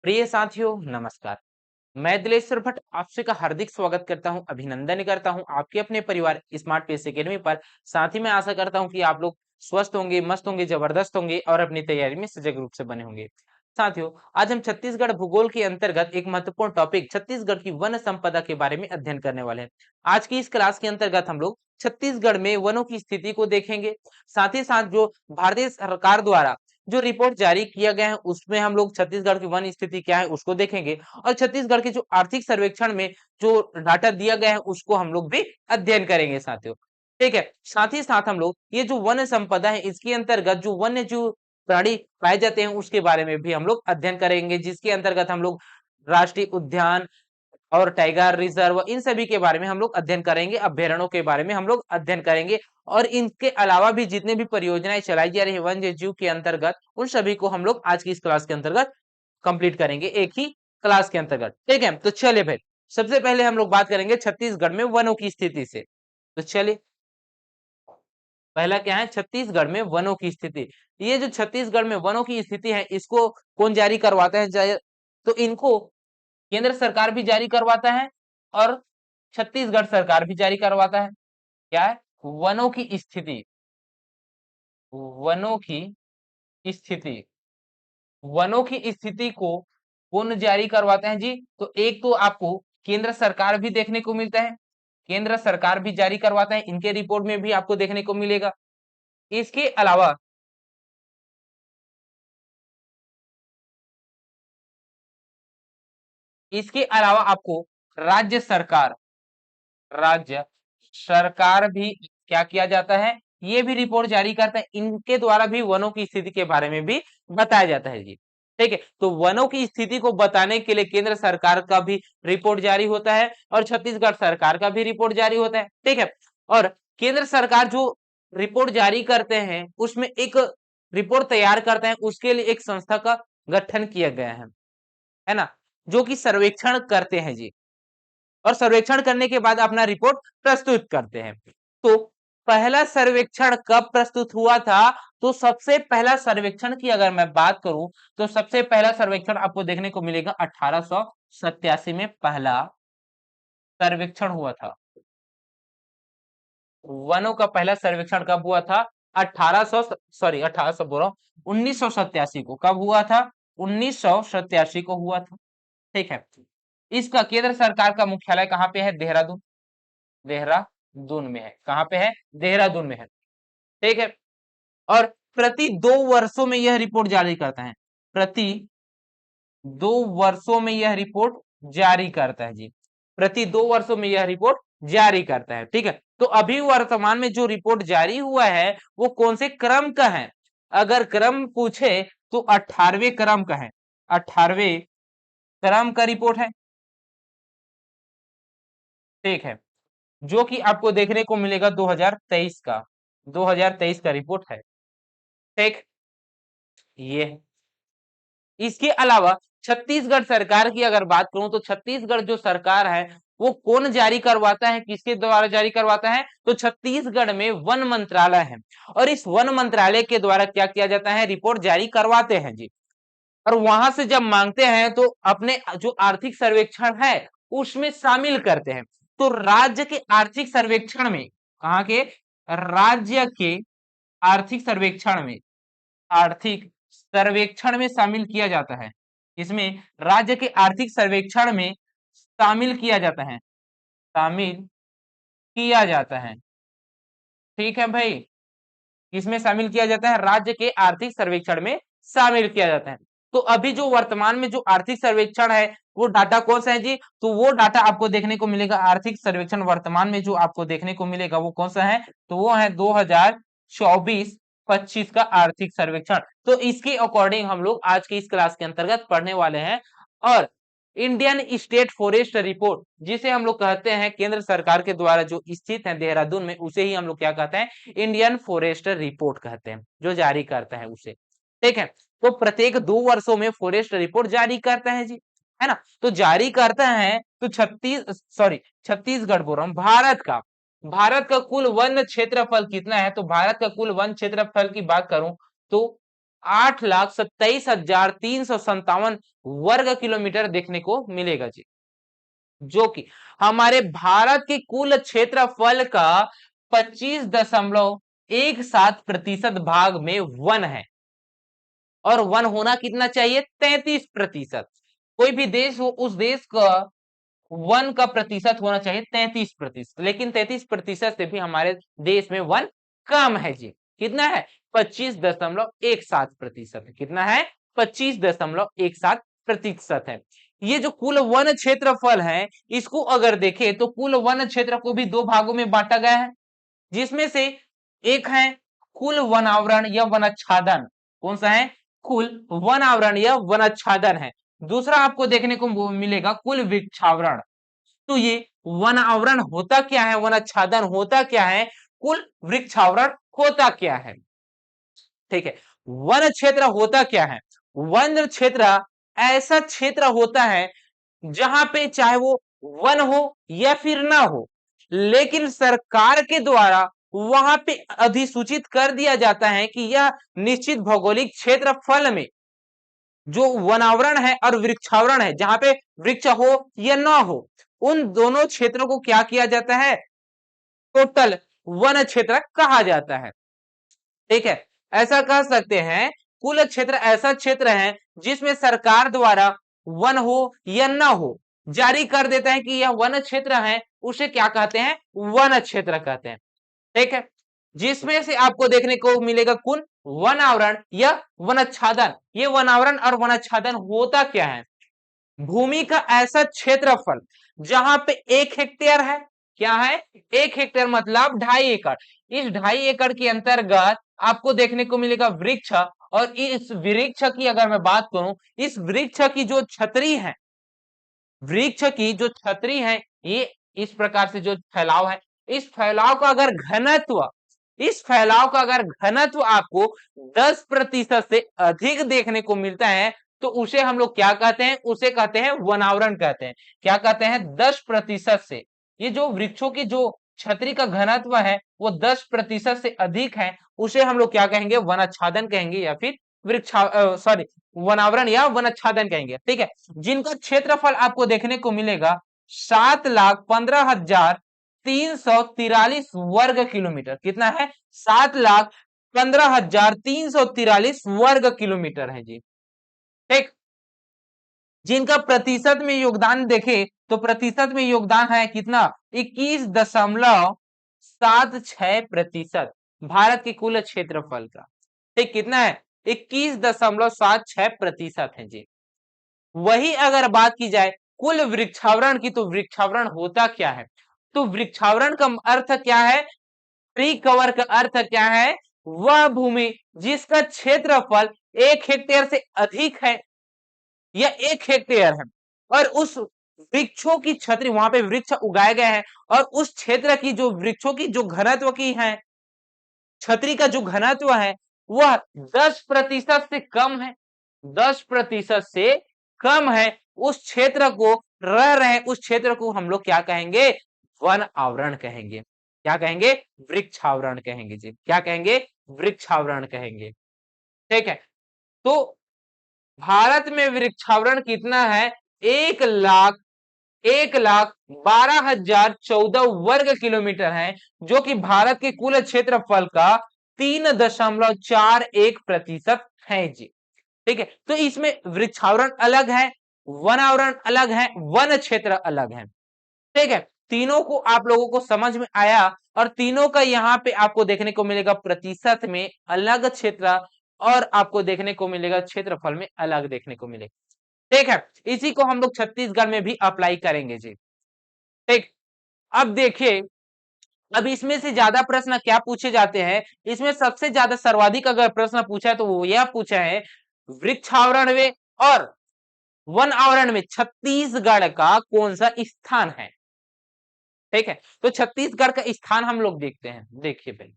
प्रिय साथियों नमस्कार। मैं दिलेश्वर भट्ट आपसे का हार्दिक स्वागत करता हूं, अभिनंदन करता हूं आपके अपने परिवार स्मार्ट पेस एकेडमी पर। साथ ही मैं आशा करता हूं कि आप लोग स्वस्थ होंगे, मस्त होंगे, जबरदस्त होंगे और अपनी तैयारी में सजग रूप से बने होंगे। साथियों, आज हम छत्तीसगढ़ भूगोल के अंतर्गत एक महत्वपूर्ण टॉपिक छत्तीसगढ़ की वन संपदा के बारे में अध्ययन करने वाले हैं। आज की इस क्लास के अंतर्गत हम लोग छत्तीसगढ़ में वनों की स्थिति को देखेंगे। साथ ही साथ जो भारतीय सरकार द्वारा जो रिपोर्ट जारी किया गया है उसमें हम लोग छत्तीसगढ़ की वन स्थिति क्या है उसको देखेंगे और छत्तीसगढ़ के जो आर्थिक सर्वेक्षण में जो डाटा दिया गया है उसको हम लोग भी अध्ययन करेंगे साथियों। ठीक है, साथ ही साथ हम लोग ये जो वन संपदा है इसके अंतर्गत जो वन्य जीव प्राणी पाए जाते हैं उसके बारे में भी हम लोग अध्ययन करेंगे, जिसके अंतर्गत हम लोग राष्ट्रीय उद्यान और टाइगर रिजर्व इन सभी के बारे में हम लोग अध्ययन करेंगे, अभ्यारण्यों के बारे में हम लोग अध्ययन करेंगे और इनके अलावा भी जितने भी परियोजनाएं चलाई जा रही है वन्य जीव के अंतर्गत उन सभी को हम लोग आज की इस क्लास के अंतर्गत कंप्लीट करेंगे एक ही क्लास के अंतर्गत। ठीक है, तो चलिए भाई, सबसे पहले हम लोग बात करेंगे छत्तीसगढ़ में वनों की स्थिति से। तो चलिए, पहला क्या है छत्तीसगढ़ में वनों की स्थिति। ये जो छत्तीसगढ़ में वनों की स्थिति है इसको कौन जारी करवाता है? तो इनको केंद्र सरकार भी जारी करवाता है और छत्तीसगढ़ सरकार भी जारी करवाता है। क्या है? वनों की स्थिति। वनों की स्थिति। वनों की स्थिति को कौन जारी करवाते हैं जी? तो एक तो आपको केंद्र सरकार भी देखने को मिलता है, केंद्र सरकार भी जारी करवाता है, इनके रिपोर्ट में भी आपको देखने को मिलेगा। इसके अलावा आपको राज्य सरकार, राज्य सरकार भी क्या किया जाता है? ये भी रिपोर्ट जारी करता है, इनके द्वारा भी वनों की स्थिति के बारे में भी बताया जाता है जी। ठीक है, तो वनों की स्थिति को बताने के लिए केंद्र सरकार का भी रिपोर्ट जारी होता है और छत्तीसगढ़ सरकार का भी रिपोर्ट जारी होता है। ठीक है, और केंद्र सरकार जो रिपोर्ट जारी करते हैं उसमें एक रिपोर्ट तैयार करते हैं, उसके लिए एक संस्था का गठन किया गया है ना, जो कि सर्वेक्षण करते हैं जी और सर्वेक्षण करने के बाद अपना रिपोर्ट प्रस्तुत करते हैं। तो पहला सर्वेक्षण कब प्रस्तुत हुआ था? तो सबसे पहला सर्वेक्षण की अगर मैं बात करूं तो सबसे पहला सर्वेक्षण आपको देखने को मिलेगा 1887 में पहला सर्वेक्षण हुआ था। वनों का पहला सर्वेक्षण कब हुआ था? 1800 सॉरी 1800 बोल रहा हूं, 1987 को। कब हुआ था? 1987 को हुआ था। ठीक है, इसका केंद्र सरकार का मुख्यालय कहां पे है? देहरादून। देहरादून में है। कहां पे है? देहरादून में है। ठीक है, और प्रति 2 वर्षों में यह रिपोर्ट जारी करता है। प्रति 2 वर्षों में यह रिपोर्ट जारी करता है जी। प्रति 2 वर्षों में यह रिपोर्ट जारी करता है। ठीक है, तो अभी वर्तमान में जो रिपोर्ट जारी हुआ है वो कौन से क्रम का है? अगर क्रम पूछे तो 18वें क्रम का है। 18वें क्रम का रिपोर्ट है। ठीक है, जो कि आपको देखने को मिलेगा 2023 का। 2023 का रिपोर्ट है। ठीक, ये है। इसके अलावा छत्तीसगढ़ सरकार की अगर बात करूं तो छत्तीसगढ़ जो सरकार है वो कौन जारी करवाता है, किसके द्वारा जारी करवाता है? तो छत्तीसगढ़ में वन मंत्रालय है और इस वन मंत्रालय के द्वारा क्या किया जाता है? रिपोर्ट जारी करवाते हैं जी। और वहां से जब मांगते हैं तो अपने जो आर्थिक सर्वेक्षण है उसमें शामिल करते हैं। तो राज्य के आर्थिक सर्वेक्षण में, कहाँ के? राज्य के आर्थिक सर्वेक्षण में, आर्थिक सर्वेक्षण में शामिल किया जाता है। इसमें राज्य के आर्थिक सर्वेक्षण में शामिल किया जाता है, शामिल किया जाता है। ठीक है भाई, इसमें शामिल किया जाता है, राज्य के आर्थिक सर्वेक्षण में शामिल किया जाता है। तो अभी जो वर्तमान में जो आर्थिक सर्वेक्षण है वो डाटा कौन सा है जी? तो वो डाटा आपको देखने को मिलेगा, आर्थिक सर्वेक्षण वर्तमान में जो आपको देखने को मिलेगा वो कौन सा है? तो वो है 2024-25 का आर्थिक सर्वेक्षण। तो इसके अकॉर्डिंग हम लोग आज की इस क्लास के अंतर्गत पढ़ने वाले हैं। और इंडियन स्टेट फॉरेस्ट रिपोर्ट जिसे हम लोग कहते हैं केंद्र सरकार के द्वारा जो स्थित है देहरादून में, उसे ही हम लोग क्या कहते हैं? इंडियन फॉरेस्ट रिपोर्ट कहते हैं, जो जारी करता है उसे। ठीक है, तो प्रत्येक 2 वर्षों में फॉरेस्ट रिपोर्ट जारी करता है जी, है ना। तो जारी करता है तो छत्तीसगढ़ बोल रहा हूं, भारत का कुल वन क्षेत्रफल कितना है? तो भारत का कुल वन क्षेत्रफल की बात करूं तो 8,27,357 वर्ग किलोमीटर देखने को मिलेगा जी, जो कि हमारे भारत के कुल क्षेत्रफल का 25.17% भाग में वन है। और वन होना कितना चाहिए? 33%। कोई भी देश हो, उस देश का वन का प्रतिशत होना चाहिए 33%, लेकिन 33% से भी हमारे देश में वन कम है जी। कितना है? 25.17% है। कितना है? 25.17% है। ये जो कुल वन क्षेत्रफल है, इसको अगर देखें तो कुल वन क्षेत्र को भी दो भागों में बांटा गया है, जिसमें से एक है कुल वन आवरण या वनाच्छादन। कौन सा है? कुल वन आवरण या वनाच्छादन है। दूसरा आपको देखने को मिलेगा कुल वृक्षावरण। तो ये वन आवरण होता क्या है, वनाच्छादन होता क्या है, कुल वृक्षावरण होता क्या है? ठीक है, वन क्षेत्र होता क्या है? वन क्षेत्र ऐसा क्षेत्र होता है जहां पे चाहे वो वन हो या फिर ना हो, लेकिन सरकार के द्वारा वहां पे अधिसूचित कर दिया जाता है कि यह निश्चित भौगोलिक क्षेत्रफल में जो वनावरण है और वृक्षावरण है, जहां पे वृक्ष हो या ना हो, उन दोनों क्षेत्रों को क्या किया जाता है? टोटल वन क्षेत्र कहा जाता है। ठीक है, ऐसा कह सकते हैं कुल क्षेत्र ऐसा क्षेत्र है जिसमें सरकार द्वारा वन हो या ना हो जारी कर देता है कि यह वन क्षेत्र है, उसे क्या कहते हैं? वन क्षेत्र कहते हैं। ठीक है, जिसमें से आपको देखने को मिलेगा कुल वन आवरण या वनाच्छादन। ये वनावरण और वनाच्छादन होता क्या है? भूमि का ऐसा क्षेत्रफल जहां पे 1 हेक्टेयर है। क्या है? 1 हेक्टेयर मतलब 2.5 एकड़। इस 2.5 एकड़ के अंतर्गत आपको देखने को मिलेगा वृक्ष। और इस वृक्ष की अगर मैं बात करूं, इस वृक्ष की जो छतरी है, वृक्ष की जो छतरी है, ये इस प्रकार से जो फैलाव है, इस फैलाव का अगर घनत्व, इस फैलाव का अगर घनत्व आपको 10% से अधिक देखने को मिलता है, तो उसे हम लोग क्या कहते हैं? उसे कहते हैं वनावरण कहते हैं। क्या कहते हैं? 10% से। ये जो वृक्षों की जो छतरी का घनत्व है वो 10% से अधिक है, उसे हम लोग क्या कहेंगे? वनाच्छादन कहेंगे या फिर सॉरी, वनावरण या वनाच्छादन कहेंगे। ठीक है, जिनका क्षेत्रफल आपको देखने को मिलेगा 7,15,343 वर्ग किलोमीटर। कितना है? 7,15,343 वर्ग किलोमीटर है जी। ठीक, जिनका प्रतिशत में योगदान देखे तो प्रतिशत में योगदान है कितना? 21.76% भारत के कुल क्षेत्रफल का। ठीक, कितना है? 21.76% है जी। वही अगर बात की जाए कुल वृक्षावरण की, तो वृक्षावरण होता क्या है? तो वृक्षावरण का अर्थ क्या है? ट्री कवर का अर्थ क्या है? वह भूमि जिसका क्षेत्रफल 1 हेक्टेयर से अधिक है या 1 हेक्टेयर है, और उस वृक्षों की छतरी, वहां पे वृक्ष उगाए गए हैं, और उस क्षेत्र की जो वृक्षों की जो घनत्व की है, छतरी का जो घनत्व है वह 10% से कम है। 10% से कम है, उस क्षेत्र को रह रहे, उस क्षेत्र को हम लोग क्या कहेंगे? वन आवरण कहेंगे। क्या कहेंगे? वृक्षावरण कहेंगे जी। क्या कहेंगे? वृक्षावरण कहेंगे। ठीक है, तो भारत में वृक्षावरण कितना है? 1,12,14 वर्ग किलोमीटर है, जो कि भारत के कुल क्षेत्रफल का 3.41% है जी। ठीक है, तो इसमें वृक्षावरण अलग है, वन आवरण अलग है, वन क्षेत्र अलग है। ठीक है, तीनों को आप लोगों को समझ में आया, और तीनों का यहाँ पे आपको देखने को मिलेगा प्रतिशत में अलग क्षेत्र, और आपको देखने को मिलेगा क्षेत्रफल में अलग देखने को मिलेगा। ठीक है, इसी को हम लोग छत्तीसगढ़ में भी अप्लाई करेंगे जी। ठीक, अब देखिए, अब इसमें से ज्यादा प्रश्न क्या पूछे जाते हैं? इसमें सबसे ज्यादा सर्वाधिक अगर प्रश्न पूछा है तो वो यह पूछा है, वृक्षावरण में और वन आवरण में छत्तीसगढ़ का कौन सा स्थान है? ठीक है, तो छत्तीसगढ़ का स्थान हम लोग देखते हैं। देखिए पहले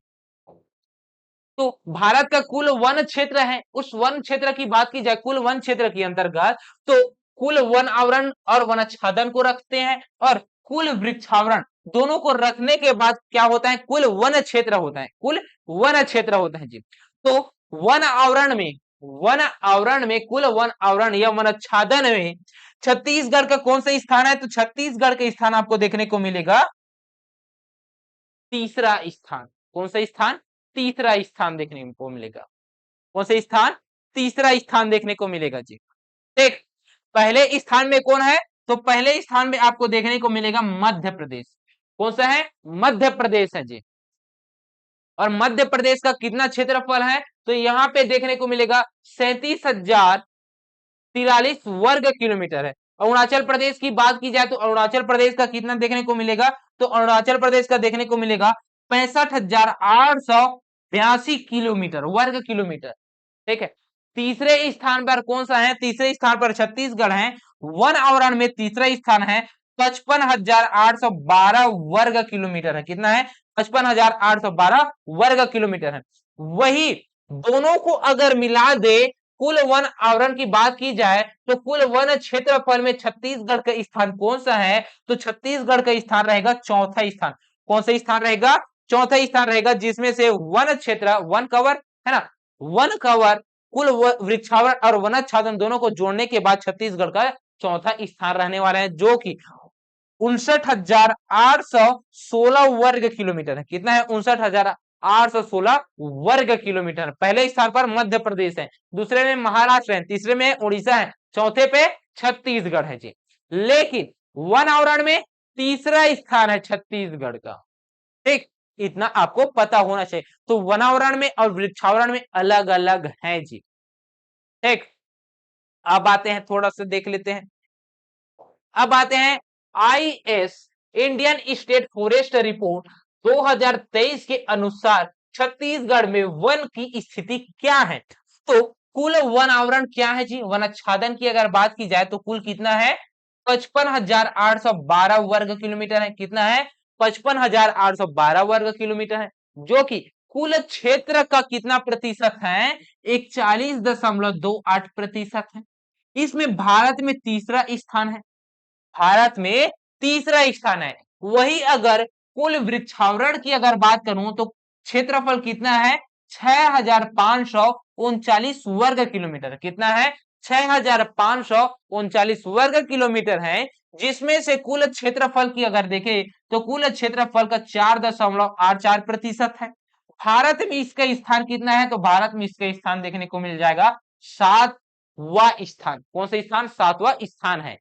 तो भारत का कुल वन क्षेत्र है, उस वन क्षेत्र की बात की जाए, कुल वन क्षेत्र के अंतर्गत तो कुल वन आवरण और वनाच्छादन को रखते हैं, और कुल वृक्षावरण दोनों को रखने के बाद क्या होता है? कुल वन क्षेत्र होता है। कुल वन क्षेत्र होता है जी। तो वन आवरण में वन आवरण में, कुल वन आवरण या वनाच्छादन में छत्तीसगढ़ का कौन सा स्थान है? तो छत्तीसगढ़ का स्थान आपको देखने को मिलेगा तीसरा स्थान। कौन सा स्थान? तीसरा स्थान देखने को मिलेगा। कौन सा स्थान? तीसरा स्थान देखने को मिलेगा जी। ठीक, पहले स्थान में कौन है? तो पहले स्थान में आपको देखने को मिलेगा मध्य प्रदेश। कौन सा है? मध्य प्रदेश है जी। और मध्य प्रदेश का कितना क्षेत्रफल है? तो यहाँ पे देखने को मिलेगा 37,043 वर्ग किलोमीटर है। अरुणाचल प्रदेश की बात की जाए तो अरुणाचल प्रदेश का कितना देखने को मिलेगा? तो अरुणाचल प्रदेश का देखने को मिलेगा 65,882 किलोमीटर, वर्ग किलोमीटर। ठीक है, तीसरे स्थान पर कौन सा है? तीसरे स्थान पर छत्तीसगढ़ है। वन आवरण में तीसरा स्थान है, 55,812 वर्ग किलोमीटर है। कितना है? 55,812 वर्ग किलोमीटर है। वही दोनों को अगर मिला दे, कुल वन आवरण की बात की जाए तो कुल वन क्षेत्रफल में छत्तीसगढ़ का स्थान कौन सा है? तो छत्तीसगढ़ का स्थान रहेगा चौथा स्थान। कौन सा स्थान रहेगा? चौथा स्थान रहेगा, जिसमें से वन क्षेत्र, वन कवर है ना, वन कवर, कुल वृक्षावरण और वनाच्छादन दोनों को जोड़ने के बाद छत्तीसगढ़ का चौथा स्थान रहने वाला है, जो कि 59,816 वर्ग किलोमीटर है। कितना है? 59,816 वर्ग किलोमीटर। पहले स्थान पर मध्य प्रदेश है, दूसरे में महाराष्ट्र है, तीसरे में उड़ीसा है, चौथे पे छत्तीसगढ़ है जी। लेकिन वन आवरण में तीसरा स्थान है छत्तीसगढ़ का। ठीक, इतना आपको पता होना चाहिए। तो वनावरण में और वृक्षावरण में अलग अलग है जी। ठीक, अब आते हैं, थोड़ा सा देख लेते हैं। अब आते हैं IS Indian state forest report 2023 के अनुसार छत्तीसगढ़ में वन की स्थिति क्या है? तो कुल वन आवरण क्या है जी? वनाच्छादन की अगर बात की जाए तो कुल कितना है? 55,812 वर्ग किलोमीटर है। कितना है? 55,812 वर्ग किलोमीटर है, जो कि कुल क्षेत्र का कितना प्रतिशत है? 41.28% है। इसमें भारत में तीसरा स्थान है। भारत में तीसरा स्थान है। वही अगर कुल वृक्षावरण की अगर बात करूं तो क्षेत्रफल कितना है? 6,539 वर्ग किलोमीटर। कितना है? 6,539 वर्ग किलोमीटर है, जिसमें से कुल क्षेत्रफल की अगर देखें तो कुल क्षेत्रफल का 4.84% है। भारत में इसका स्थान कितना है? तो भारत में इसका स्थान देखने को मिल जाएगा 7वां स्थान। कौन सा स्थान? 7वां स्थान है।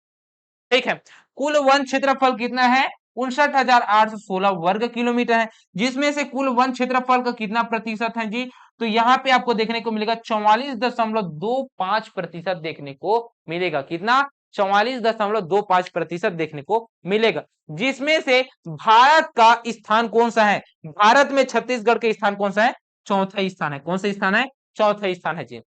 ठीक है, कुल वन क्षेत्रफल कितना है? 59,816 वर्ग किलोमीटर है, जिसमें से कुल वन क्षेत्रफल का कितना प्रतिशत है जी? तो यहाँ पे आपको देखने को मिलेगा 44.25% देखने को मिलेगा। कितना? 44.25% देखने को मिलेगा, जिसमें से भारत का स्थान कौन सा है? भारत में छत्तीसगढ़ का स्थान कौन सा है? चौथा स्थान है। कौन सा स्थान है? चौथा स्थान है जी।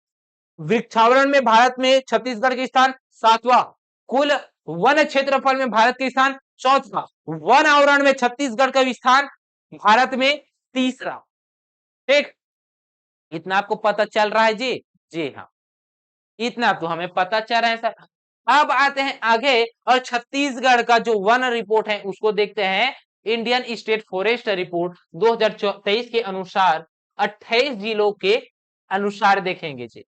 वृक्षावरण में भारत में छत्तीसगढ़ का स्थान 7वां, कुल वन क्षेत्रफल में भारत का स्थान चौथा, वन आवरण में छत्तीसगढ़ का स्थान भारत में तीसरा। ठीक, इतना आपको पता चल रहा है जी? जी हाँ, इतना तो हमें पता चल रहा है सर। अब आते हैं आगे और छत्तीसगढ़ का जो वन रिपोर्ट है उसको देखते हैं। इंडियन स्टेट फॉरेस्ट रिपोर्ट 2023 के अनुसार 28 जिलों के अनुसार देखेंगे जी,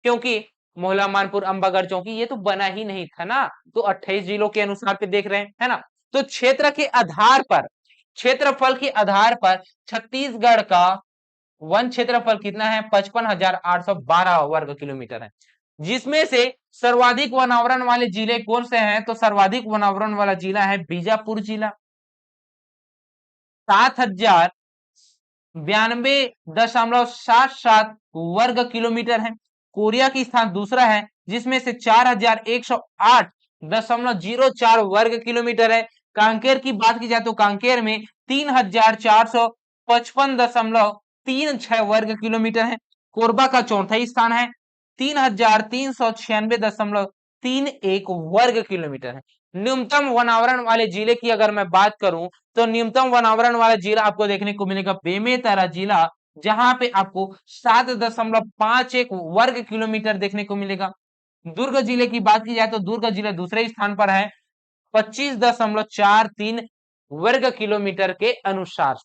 क्योंकि मोहला, मानपुर, अंबागढ़, चौकी ये तो बना ही नहीं था ना, तो 28 जिलों के अनुसार पे देख रहे हैं, है ना। तो क्षेत्र के आधार पर, क्षेत्रफल के आधार पर छत्तीसगढ़ का वन क्षेत्रफल कितना है? 55,812 वर्ग किलोमीटर है, जिसमें से सर्वाधिक वनावरण वाले जिले कौन से हैं? तो सर्वाधिक वनावरण वाला जिला है बीजापुर जिला, 7,092.77 वर्ग किलोमीटर है। कोरिया की स्थान दूसरा है, जिसमें से 4,108.04 वर्ग किलोमीटर है। कांकेर की बात की जाए तो कांकेर में 3,455.36 वर्ग किलोमीटर है। कोरबा का चौथा स्थान है, 3,396.31 वर्ग किलोमीटर है। न्यूनतम वनावरण वाले जिले की अगर मैं बात करूं तो न्यूनतम वनावरण वाला जिला आपको देखने को मिलेगा बेमेतरा जिला, जहां पे आपको 7.51 वर्ग किलोमीटर देखने को मिलेगा। दुर्ग जिले की बात की जाए तो दुर्ग जिला दूसरे स्थान पर है, 25.43 वर्ग किलोमीटर के अनुसार।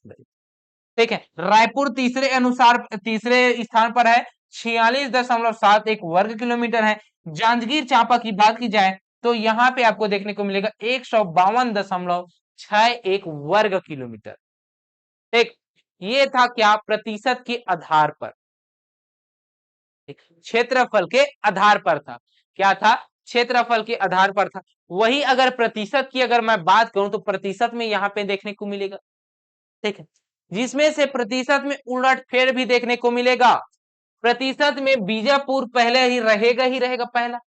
ठीक है, रायपुर तीसरे स्थान पर है, 46.71 वर्ग किलोमीटर है। जांजगीर चांपा की बात की जाए तो यहाँ पे आपको देखने को मिलेगा 152.61 वर्ग किलोमीटर। ठीक, ये था क्या, प्रतिशत के आधार पर, क्षेत्रफल के आधार पर था। क्या था, क्षेत्रफल के आधार पर था। वही अगर प्रतिशत की अगर मैं बात करूं तो प्रतिशत में यहाँ पे देखने को मिलेगा, ठीक है, जिसमें से प्रतिशत में उलटफेर भी देखने को मिलेगा। प्रतिशत में बीजापुर पहले ही रहेगा पहला,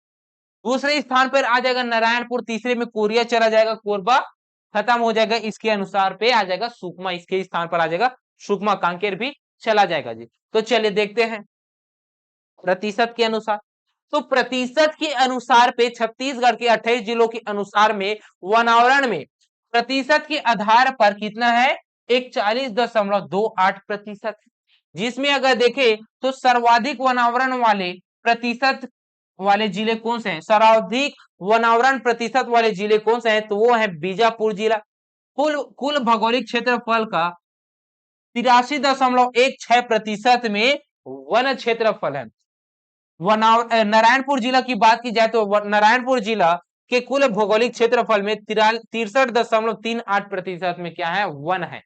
दूसरे स्थान पर आ जाएगा नारायणपुर, तीसरे में कोरिया चला जाएगा, कोरबा खत्म हो जाएगा, इसके अनुसार पे आ जाएगा सुकमा, इसके स्थान पर आ जाएगा सुकमा, कांकेर भी चला जाएगा जी। तो चलिए देखते हैं प्रतिशत के अनुसार। तो प्रतिशत के अनुसार पे छत्तीसगढ़ के 28 जिलों के अनुसार में वनावरण में प्रतिशत के आधार पर कितना है, 41.28%। जिसमें अगर देखें तो सर्वाधिक वनावरण वाले प्रतिशत वाले जिले कौन से हैं, सर्वाधिक वनावरण प्रतिशत वाले जिले कौन से हैं, तो वो है बीजापुर जिला। कुल कुल भौगोलिक क्षेत्रफल का 83.16% में वन क्षेत्रफल है। नारायणपुर जिला की बात की जाए तो नारायणपुर जिला के कुल भौगोलिक क्षेत्रफल में 63.38% में क्या है, वन है।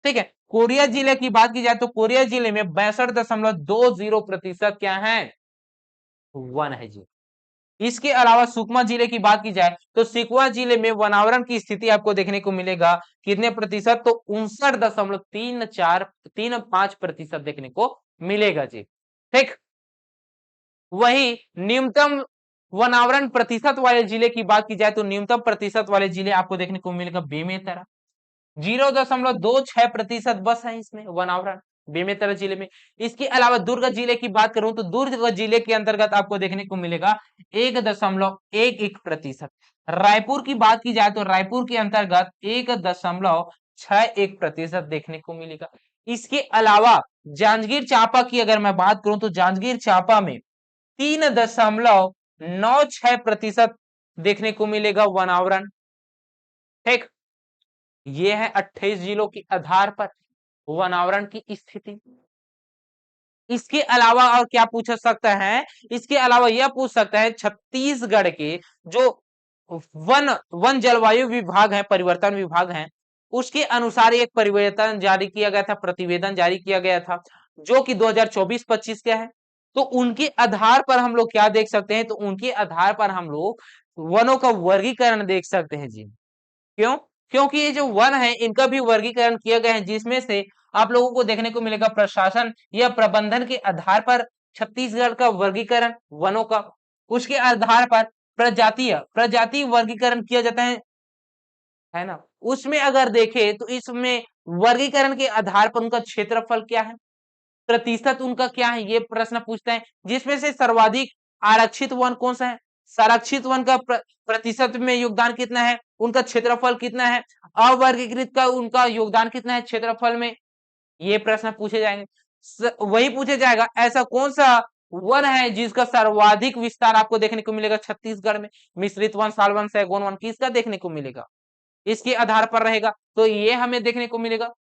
ठीक है, कोरिया जिले की बात की जाए तो कोरिया जिले में 62.20% क्या है, वन है जी। इसके अलावा सुकमा जिले की बात की जाए तो सुकमा जिले में वनावरण की स्थिति आपको देखने को मिलेगा कितने प्रतिशत, तो 59.3435% देखने को मिलेगा जी। ठीक, वही न्यूनतम वनावरण प्रतिशत वाले जिले की बात की जाए तो न्यूनतम प्रतिशत वाले जिले आपको देखने को मिलेगा बेमेतरा, 0.26% बस है इसमें वनावरण बेमेतरा जिले में। इसके अलावा दुर्ग जिले की बात करूं तो दुर्ग जिले के अंतर्गत आपको देखने को मिलेगा 1.11%। रायपुर की बात की जाए तो रायपुर के अंतर्गत 1.61% देखने को मिलेगा। इसके अलावा जांजगीर चांपा की अगर मैं बात करूं तो जांजगीर चांपा में 3.96% देखने को मिलेगा वनावरण। ठीक, ये है 28 जिलों के आधार पर वनावरण की स्थिति। इसके अलावा और क्या पूछ सकता है, इसके अलावा यह पूछ सकता है छत्तीसगढ़ के जो वन वन जलवायु विभाग है, परिवर्तन विभाग है, उसके अनुसार एक परिवर्तन जारी किया गया था, प्रतिवेदन जारी किया गया था जो कि 2024-25 का है। तो उनके आधार पर हम लोग क्या देख सकते हैं, तो उनके आधार पर हम लोग वनों का वर्गीकरण देख सकते हैं जी। क्यों, क्योंकि ये जो वन है इनका भी वर्गीकरण किया गया है, जिसमें से आप लोगों को देखने को मिलेगा प्रशासन या प्रबंधन के आधार पर छत्तीसगढ़ का वर्गीकरण वनों का, उसके आधार पर प्रजातीय वर्गीकरण किया जाता है ना। उसमें अगर देखें तो इसमें वर्गीकरण के आधार पर उनका क्षेत्रफल क्या है, प्रतिशत उनका क्या है, ये प्रश्न पूछता है। जिसमें से सर्वाधिक आरक्षित वन कौन सा है, संरक्षित वन का प्रतिशत में योगदान कितना है, उनका क्षेत्रफल कितना है, अवर्गीकृत का उनका योगदान कितना है क्षेत्रफल में, ये प्रश्न पूछे जाएंगे। वही पूछे जाएगा ऐसा कौन सा वन है जिसका सर्वाधिक विस्तार आपको देखने को मिलेगा छत्तीसगढ़ में, मिश्रित वन, साल वन, सैगोन वन, किसका देखने को मिलेगा, इसके आधार पर रहेगा। तो ये हमें देखने को मिलेगा।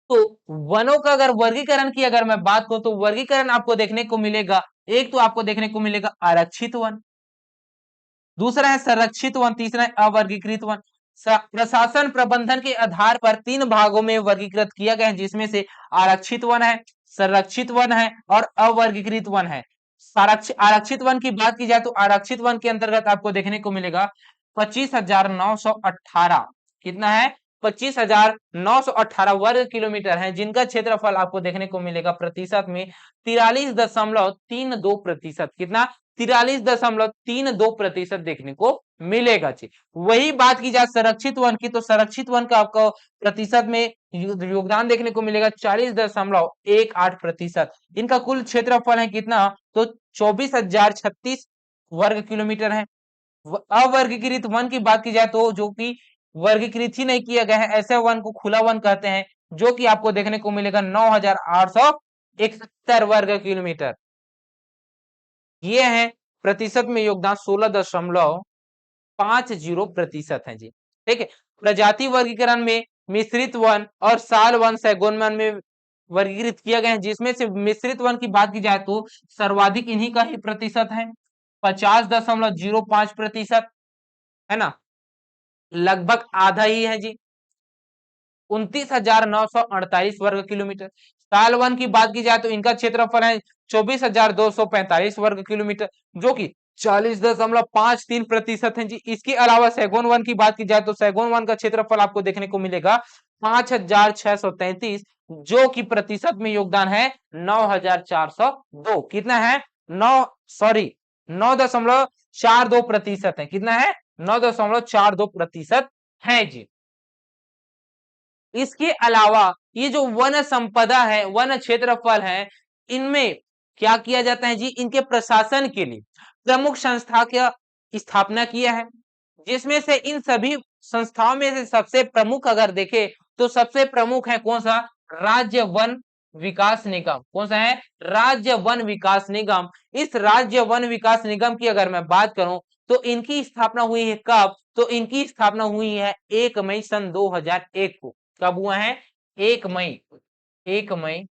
तो वनों का अगर वर्गीकरण की अगर मैं बात करूं तो वर्गीकरण आपको देखने को मिलेगा, एक तो आपको देखने को मिलेगा आरक्षित वन, दूसरा है संरक्षित वन, तीसरा है अवर्गीकृत वन। प्रशासन प्रबंधन के आधार पर 3 भागों में वर्गीकृत किया गया है, जिसमें से आरक्षित वन है, संरक्षित वन है और अवर्गीकृत वन है। आरक्षित वन की बात की जाए तो आरक्षित वन के अंतर्गत आपको देखने को मिलेगा 25,918, कितना है, 25,918 वर्ग किलोमीटर है, जिनका क्षेत्रफल आपको देखने को मिलेगा प्रतिशत में 43.32%, कितना, 43.32% देखने को मिलेगा जी। वही बात की जाए संरक्षित वन की तो संरक्षित वन का आपको प्रतिशत में योगदान देखने को मिलेगा 40.18%। इनका कुल क्षेत्रफल है कितना, तो 24,036 वर्ग किलोमीटर है। अवर्गीकृत वन की बात की जाए तो जो कि वर्गीकृत ही नहीं किया गया है, ऐसे वन को खुला वन कहते हैं, जो कि आपको देखने को मिलेगा 9,871 वर्ग किलोमीटर। ये है प्रतिशत में योगदान 16.50% है जी। ठीक है, प्रजाति वर्गीकरण में मिश्रित वन और साल वन, सैगोन वन में वर्गीकृत किया गया है, जिसमें से मिश्रित वन की बात की जाए तो सर्वाधिक इन्हीं का ही प्रतिशत है, 50.05%, है ना, लगभग आधा ही है जी, 29,948 वर्ग किलोमीटर। साल वन की बात की जाए तो इनका क्षेत्रफल है 24,245 वर्ग किलोमीटर, जो कि 40.53% है जी। इसके अलावा सैगोन वन की बात की जाए तो सैगोन वन का क्षेत्रफल आपको देखने को मिलेगा 5,633, जो कि प्रतिशत में योगदान है 9,402। कितना है? 9.42% है। कितना है? 9.42% है जी। इसके अलावा ये जो वन संपदा है, वन क्षेत्रफल है, इनमें क्या किया जाता है जी? इनके प्रशासन के लिए प्रमुख संस्था की स्थापना किया है, जिसमें से इन सभी संस्थाओं में से सबसे प्रमुख अगर देखें तो सबसे प्रमुख है कौन सा? राज्य वन विकास निगम। कौन सा है? राज्य वन विकास निगम। इस राज्य वन विकास निगम की अगर मैं बात करूं तो इनकी स्थापना हुई है कब? तो इनकी स्थापना हुई है 1 मई सन 2001 को। कब हुआ है? 1 मई, 1 मई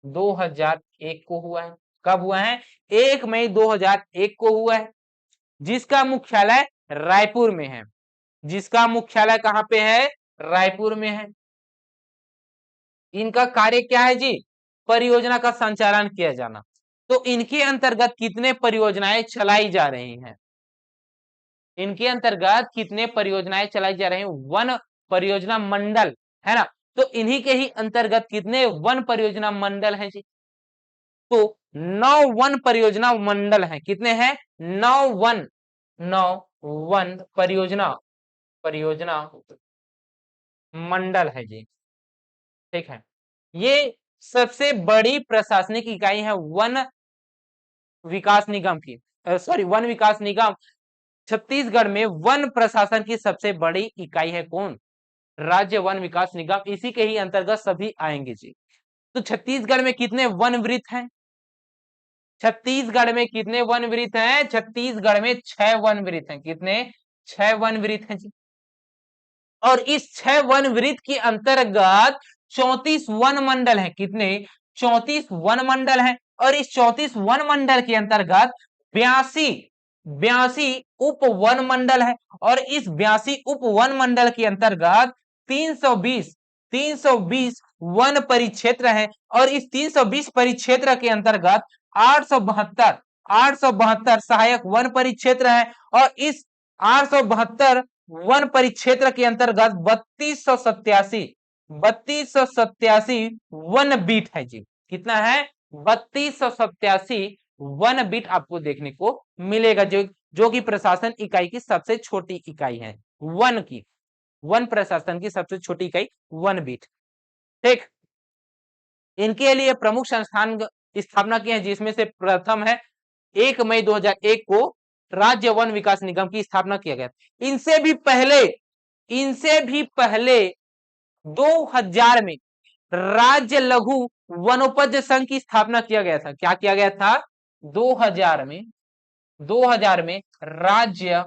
2001 को हुआ है। कब हुआ है? 1 मई 2001 को हुआ है, जिसका मुख्यालय रायपुर में है। जिसका मुख्यालय कहां पे है? रायपुर में है। इनका कार्य क्या है जी? परियोजना का संचालन किया जाना। तो इनके अंतर्गत कितने परियोजनाएं चलाई जा रही हैं? इनके अंतर्गत कितने परियोजनाएं चलाई जा रही हैं? वन परियोजना मंडल, है ना। तो इन्हीं के ही अंतर्गत कितने वन परियोजना मंडल हैं जी? तो 9 वन परियोजना मंडल हैं। कितने हैं? 9 वन, 9 वन परियोजना, परियोजना मंडल है जी। ठीक है, ये सबसे बड़ी प्रशासनिक इकाई है वन विकास निगम की, सॉरी, वन विकास निगम। छत्तीसगढ़ में वन प्रशासन की सबसे बड़ी इकाई है कौन? राज्य वन विकास निगम। इसी के ही अंतर्गत सभी आएंगे जी। तो छत्तीसगढ़ में कितने वन वृत्त हैं? छत्तीसगढ़ में कितने वन वृत्त हैं? छत्तीसगढ़ में 6 वन वृत्त हैं। कितने? 6 वन वृत्त हैं जी। और इस 6 वन वृत्त के अंतर्गत 34 वन मंडल हैं। कितने? 34 वन मंडल हैं। और इस 34 वन मंडल के अंतर्गत 82 उप वन मंडल है। और इस 82 उप वन मंडल के अंतर्गत 320 वन परिक्षेत्र है। और इस 320 परिक्षेत्र के अंतर्गत 872 सहायक वन परिक्षेत्र है। और इस 872 वन परिक्षेत्र के अंतर्गत 3287 वन बीट है जी। कितना है? 3287 वन बीट आपको देखने को मिलेगा, जो कि प्रशासन इकाई की सबसे छोटी इकाई है वन की। वन प्रशासन की सबसे छोटी इकाई वन बीट। ठीक, इनके लिए प्रमुख संस्थान स्थापना की है, जिसमें से प्रथम है 1 मई 2001 को राज्य वन विकास निगम की स्थापना किया गया। इनसे भी पहले 2000 में राज्य लघु वनोपज संघ की स्थापना किया गया था। क्या किया गया था? 2000 में राज्य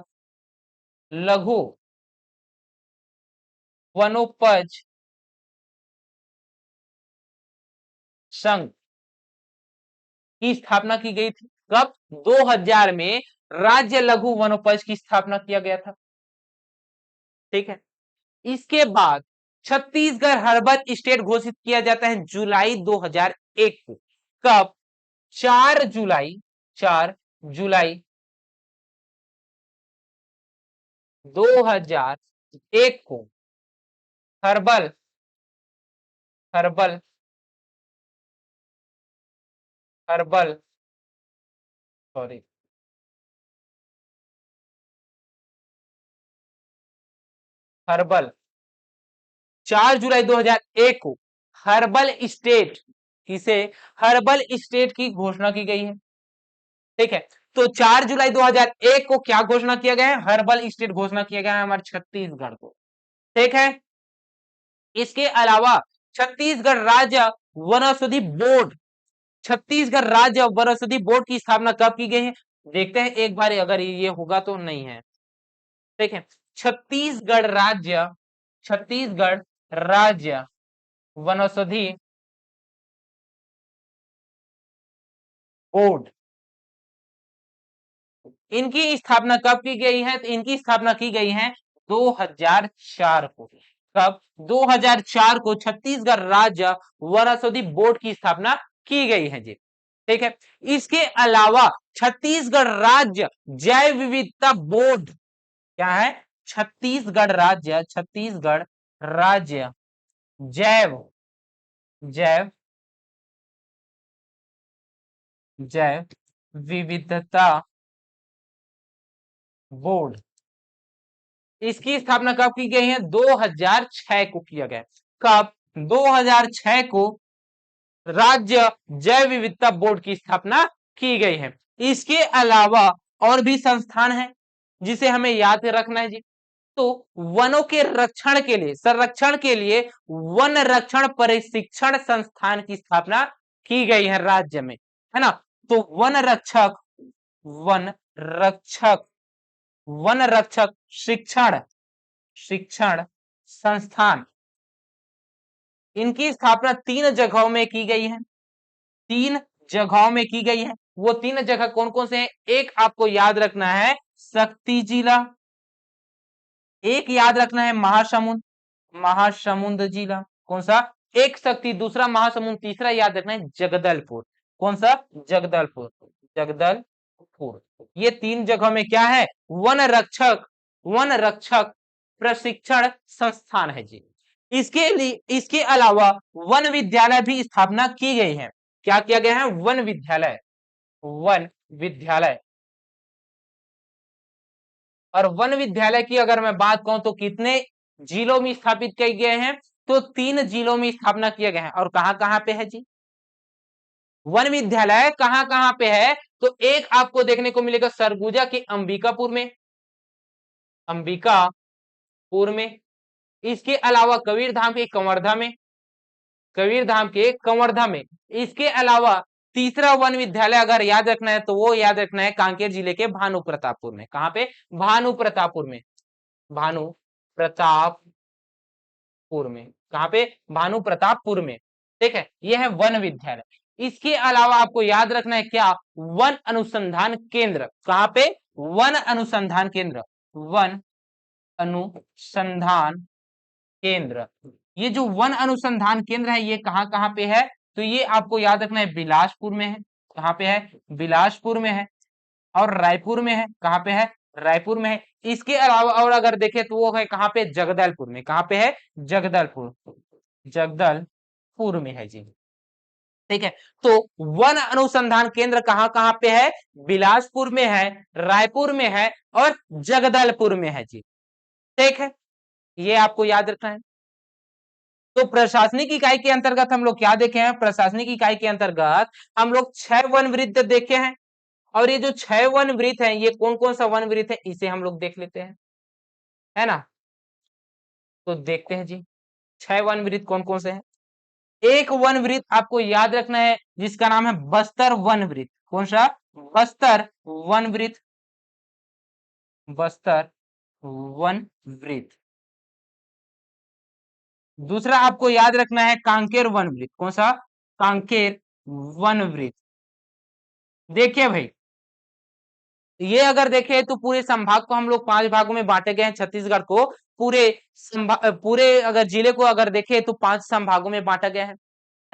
लघु वनोपज संघ की स्थापना की गई थी। कब? 2000 में राज्य लघु वनोपज की स्थापना किया गया था। ठीक है, इसके बाद छत्तीसगढ़ हर्बल स्टेट घोषित किया जाता है जुलाई 2001 को। कब? 4 जुलाई, 4 जुलाई 2001 को herbal herbal herbal sorry, herbal 4 जुलाई 2001 को हर्बल स्टेट, किसे? हर्बल स्टेट की घोषणा की गई है। ठीक है, तो 4 जुलाई 2001 को क्या घोषणा किया गया है? हर्बल स्टेट घोषणा किया गया है हमारे छत्तीसगढ़ को। ठीक है, इसके अलावा छत्तीसगढ़ राज्य वनौषधि बोर्ड, छत्तीसगढ़ राज्य वनौषधि बोर्ड की स्थापना कब की गई है? देखते हैं एक बार अगर ये होगा तो नहीं है। ठीक है, छत्तीसगढ़ राज्य वनौषधि बोर्ड। इनकी स्थापना कब की गई है? तो इनकी स्थापना की गई है 2004 को। कब? 2004 को छत्तीसगढ़ राज्य वन औषधि बोर्ड की स्थापना की गई है जी। ठीक है। इसके अलावा छत्तीसगढ़ राज्य जैव विविधता बोर्ड क्या है? छत्तीसगढ़ राज्य जैव जैव जैव विविधता बोर्ड, इसकी स्थापना कब की गई है? 2006 को किया गया। कब? 2006 को राज्य जैव विविधता बोर्ड की स्थापना की गई है। इसके अलावा और भी संस्थान है जिसे हमें याद रखना है जी। तो वनों के रक्षण के लिए, संरक्षण के लिए वन रक्षण प्रशिक्षण संस्थान की स्थापना की गई है राज्य में, है ना। तो वन रक्षक वन रक्षक शिक्षण शिक्षण संस्थान, इनकी स्थापना 3 जगहों में की गई है। 3 जगहों में की गई है। वो 3 जगह कौन कौन से हैं? एक आपको याद रखना है शक्ति जिला, एक याद रखना है महासमुंद जिला। कौन सा? एक शक्ति, दूसरा महासमुंद, तीसरा याद रखना है जगदलपुर। कौन सा? जगदलपुर। ये 3 जगहों में क्या है? वन रक्षक प्रशिक्षण संस्थान है जी। इसके अलावा वन विद्यालय भी स्थापना की गई है। क्या किया गया है? वन विद्यालय। और वन विद्यालय की अगर मैं बात कहूं तो कितने जिलों में स्थापित किए गए हैं? तो 3 जिलों में स्थापना किया गया है। और कहां कहां पे है जी वन विद्यालय? कहां कहां पे है? तो एक आपको देखने को मिलेगा सरगुजा के अंबिकापुर में। इसके अलावा कवर्धा में। इसके अलावा तीसरा वन विद्यालय अगर याद रखना है तो वो याद रखना है कांकेर जिले के भानु प्रतापपुर में। कहां पे? भानु प्रतापपुर में। कहां पे? भानु प्रतापपुर में। ठीक है, यह है वन विद्यालय। इसके अलावा आपको याद रखना है क्या? वन अनुसंधान केंद्र। कहां पे? वन अनुसंधान केंद्र। ये जो वन अनुसंधान केंद्र है ये कहां कहां पे है? तो ये आपको याद रखना है बिलासपुर में है। कहां पे है? बिलासपुर में है। और रायपुर में है। कहां पे है? रायपुर में है। इसके अलावा और अगर देखें तो वो है कहां पे? जगदलपुर में। कहां पे है? जगदलपुर में है जी। ठीक है, तो वन अनुसंधान केंद्र कहां कहां पे है? बिलासपुर में है, रायपुर में है और जगदलपुर में है जी। ठीक है, ये आपको याद रखना है। तो प्रशासनिक इकाई के अंतर्गत हम लोग क्या देखे हैं? प्रशासनिक इकाई के अंतर्गत हम लोग 6 वन वृत्त देखे हैं। और ये जो 6 वन वृत्त हैं ये कौन कौन सा वन वृत्त है इसे हम लोग देख लेते हैं, है ना। तो देखते हैं जी 6 वन वृत्त कौन कौन से हैं। एक वन वृत्त आपको याद रखना है जिसका नाम है बस्तर वन वृत्त। कौन सा? बस्तर वन वृत्त। दूसरा आपको याद रखना है कांकेर वन वृत्त। कौन सा? कांकेर वन वृत्त। देखिए भाई, ये अगर देखें तो पूरे संभाग को हम लोग 5 भागों में बांटे गए हैं। छत्तीसगढ़ को पूरे अगर जिले को अगर देखें तो 5 संभागों में बांटा गया